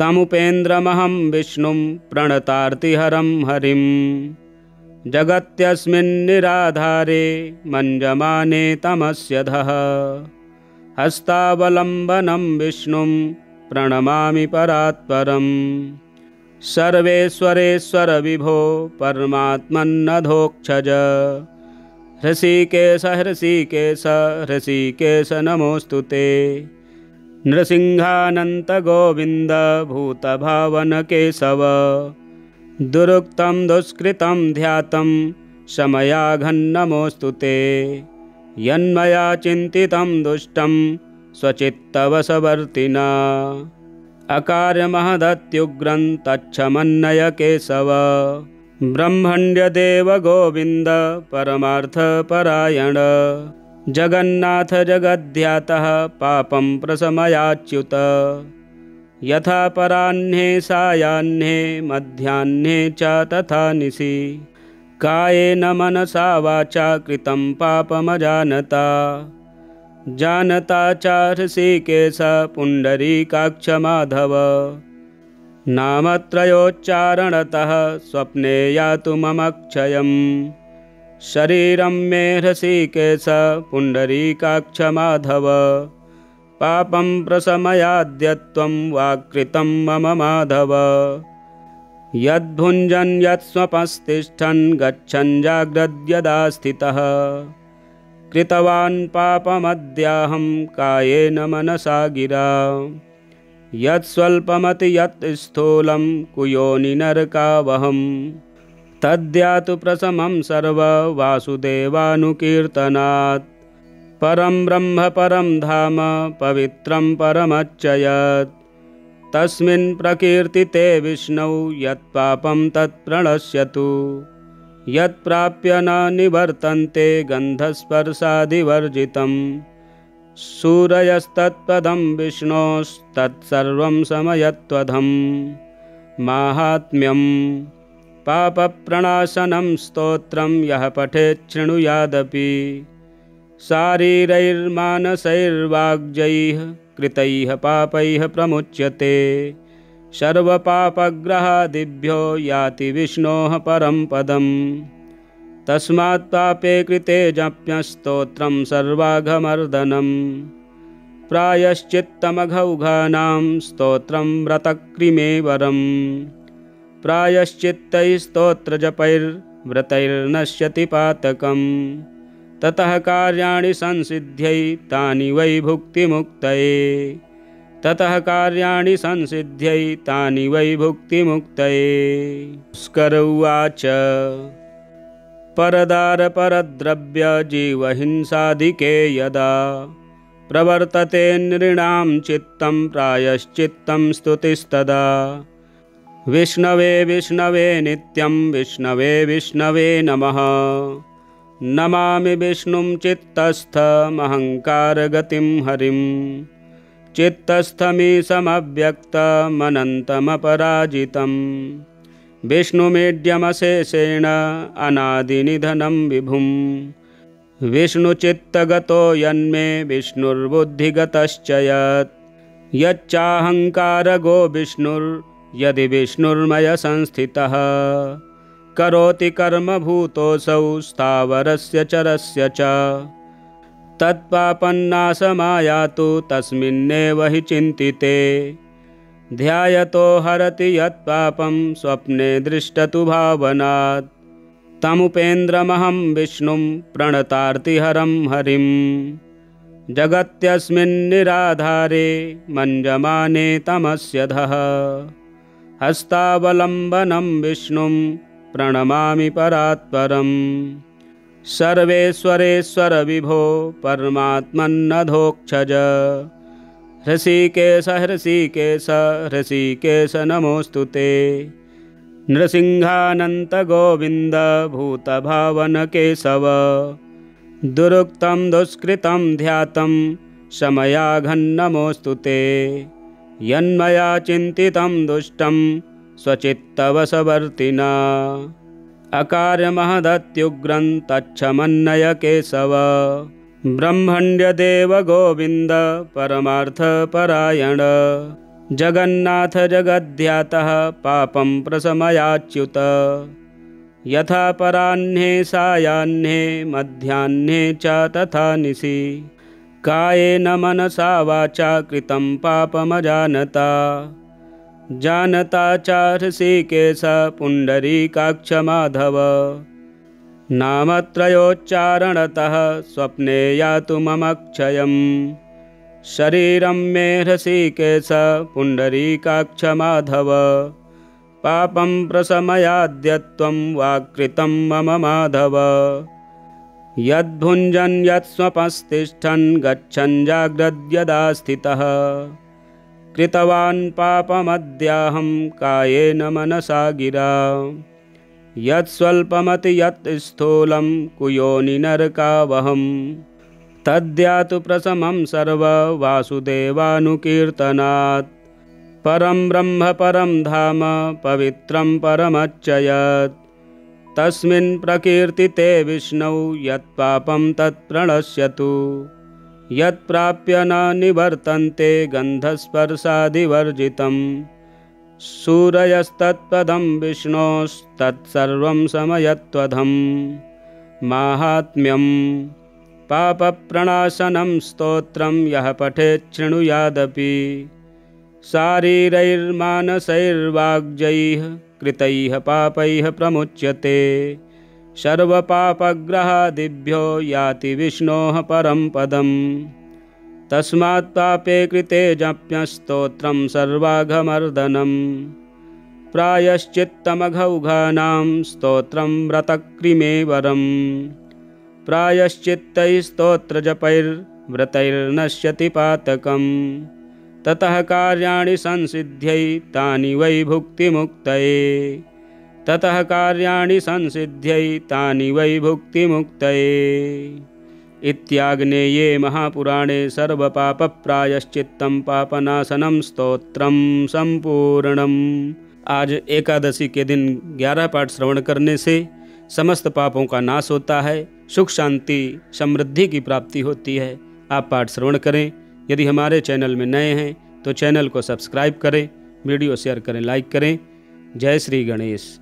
Speaker 1: तमुपेन्द्रमहं विष्णुं प्रणतार्तिहरं हरिं जगत्यस्मिन्निराधारे मञ्जमाने तमस्यधः हस्तावलम्बनं विष्णुं प्रणमामि परात्परम् सर्वेश्वरेश्वर विभो परमात्मन्नधोक्षज हृषीकेश हृषीकेश हृषीकेश नमोऽस्तु ते नृसिंहानन्त गोविन्द भूतभावन केशव दुरुक्तं दुष्कृतं ध्यातं शमयाघन्नमोऽस्तु ते यन्मया चिन्तितं दुष्टं स्वचित्तवशवर्तिना अकार्यमहदत्युग्रं तच्छमन्नय केशव ब्रह्मण्यदेव गोविन्द परमार्थपरायण जगन्नाथ जगद्ध्यातः पापं प्रशमयाच्युत यथा पराह्ने सायाह्ने मध्याह्ने च तथा निशि कायेन मनसा वाचा कृतं पापमजानता जानता च ऋषिकेश पुण्डरीकाक्ष माधव नामत्रयोच्चारणतः स्वप्ने यातु ममक्षयम् शरीरं मे ऋषिकेश पुण्डरीकाक्ष माधव पापं प्रशमयाद्यत्वं वाक्कृतं मम माधव यद्भुञ्जन् यत्स्वपस्तिष्ठन् गच्छन् जाग्रद्यदा स्थितः कृतवान् पापमद्याहं कायेन मनसा गिरा यत्स्वल्पमति यत् स्थूलं कुयोनि नरकावहम् तद्यातु प्रशमं सर्ववासुदेवानुकीर्तनात् परं ब्रह्म परं धाम पवित्रं परमच्चयत् तस्मिन् प्रकीर्तिते विष्णौ यत्पापं तत्प्रणश्यतु यत्प्राप्य न निवर्तन्ते गन्धस्पर्शादिवर्जितं सूरयस्तत्पदं विष्णोस्तत्सर्वं समयत्वधं माहात्म्यं पापप्रणाशनं स्तोत्रं यः पठेत् शृणुयादपि शारीरैर्मानसैर्वाग्जैः कृतैः पापैः प्रमुच्यते सर्वपापग्रहादिभ्यो याति विष्णोः परं पदम् तस्मात् पापे कृते जप्यस्तोत्रं सर्वाघमर्दनम् प्रायश्चित्तमघौघानां स्तोत्रं व्रतक्रिमेवरम् प्रायश्चित्तैः स्तोत्रजपैर्व्रतैर्नश्यति पातकम् ततः कार्याणि संसिद्ध्यै तानि वै भुक्तिमुक्तये ततः कार्याणि संसिद्ध्यै तानि वै भुक्तिमुक्तये। स्कर उवाच परदारपरद्रव्य जीवहिंसाधिके यदा प्रवर्तते नृणां चित्तं प्रायश्चित्तं स्तुतिस्तदा विष्णवे विष्णवे नित्यं विष्णवे विष्णवे नमः नमामि विष्णुं चित्तस्थमहङ्कारगतिं हरिं चित्तस्थमीशमव्यक्तमनन्तमपराजितं विष्णुमीड्यमशेषेण अनादिनिधनं विभुं विष्णुचित्तगतो यन्मे विष्णुर्बुद्धिगतश्च यच्चाहङ्कारगो विष्णुर्यदि विष्णुर्मय संस्थितः करोति कर्मभूतोऽसौ स्थावरस्य चरस्य च तत्पापन्नाशमायातु तस्मिन्नेव हि चिन्तिते ध्यायतो हरति यत्पापं स्वप्ने दृष्टतु भावनात् तमुपेन्द्रमहं विष्णुं प्रणतार्तिहरं हरिं जगत्यस्मिन्निराधारे मञ्जमाने तमस्यधः हस्तावलम्बनं विष्णुं प्रणमामि परात्परम् सर्वेश्वरेश्वर विभो परमात्मन्नधोक्षज हृषिकेश हृषिकेश हृषिकेश नमोऽस्तु ते नृसिंहानन्त गोविन्द भूतभावन केशव दुरुक्तं दुष्कृतं ध्यातं शमयाघन्नमोऽस्तु ते यन्मया चिन्तितं दुष्टं स्वचित्तवशवर्तिना अकार्यमहदत्युग्रं तच्छमन्नय केशव ब्रह्मण्यदेव गोविन्द परमार्थपरायण जगन्नाथ जगद्ध्यातः पापं प्रशमयाच्युत यथा पराह्ने सायाह्ने मध्याह्ने च तथा निशि कायेन मनसा वाचा कृतं पापमजानता जानता च ऋषिकेश पुण्डरीकाक्ष माधव नामत्रयोच्चारणतः स्वप्ने यातु ममक्षयम् शरीरं मे ऋषिकेश पुण्डरीकाक्ष माधव पापं प्रशमयाद्यत्वं वाक्कृतं मम माधव यद्भुञ्जन् यत्स्वपस्तिष्ठन् गच्छन् जाग्रद्यदा स्थितः कृतवान् पापमद्याहं कायेन मनसा गिरा यत्स्वल्पमति यत् स्थूलं कुयोनि नरकावहम् तद्यातु प्रशमं सर्ववासुदेवानुकीर्तनात् परं ब्रह्म परं धाम पवित्रं परमच्चयत् तस्मिन् प्रकीर्तिते विष्णौ यत्पापं तत्प्रणश्यतु यत्प्राप्य न निवर्तन्ते गन्धस्पर्शादिवर्जितं सूरयस्तत्पदं विष्णोस्तत्सर्वं समयत्वधं माहात्म्यं पापप्रणाशनं स्तोत्रं यः पठेत् शृणुयादपि शारीरैर्मानसैर्वाग्जैः कृतैः पापैः प्रमुच्यते सर्वपापग्रहादिभ्यो याति विष्णोः परं पदम् तस्मात् पापे कृते जप्यस्तोत्रं सर्वाघमर्दनं प्रायश्चित्तमघौघानां स्तोत्रं व्रतक्रिमेवरम् प्रायश्चित्तैस्तोत्रजपैर्व्रतैर्नश्यति पातकम् ततः कार्याणि संसिद्ध्यै तानि वै भुक्तिमुक्तये ततः कार्याणि संसिद्ध्यै तानि वै भुक्तिमुक्तये इत्याग्नेये महापुराणे सर्वपापप्रायश्चित्तं पापनाशनं स्तोत्रम संपूर्णम। आज एकादशी के दिन 11 पाठ श्रवण करने से समस्त पापों का नाश होता है, सुख शांति समृद्धि की प्राप्ति होती है। आप पाठ श्रवण करें। यदि हमारे चैनल में नए हैं तो चैनल को सब्सक्राइब करें, वीडियो शेयर करें, लाइक करें। जय श्री गणेश।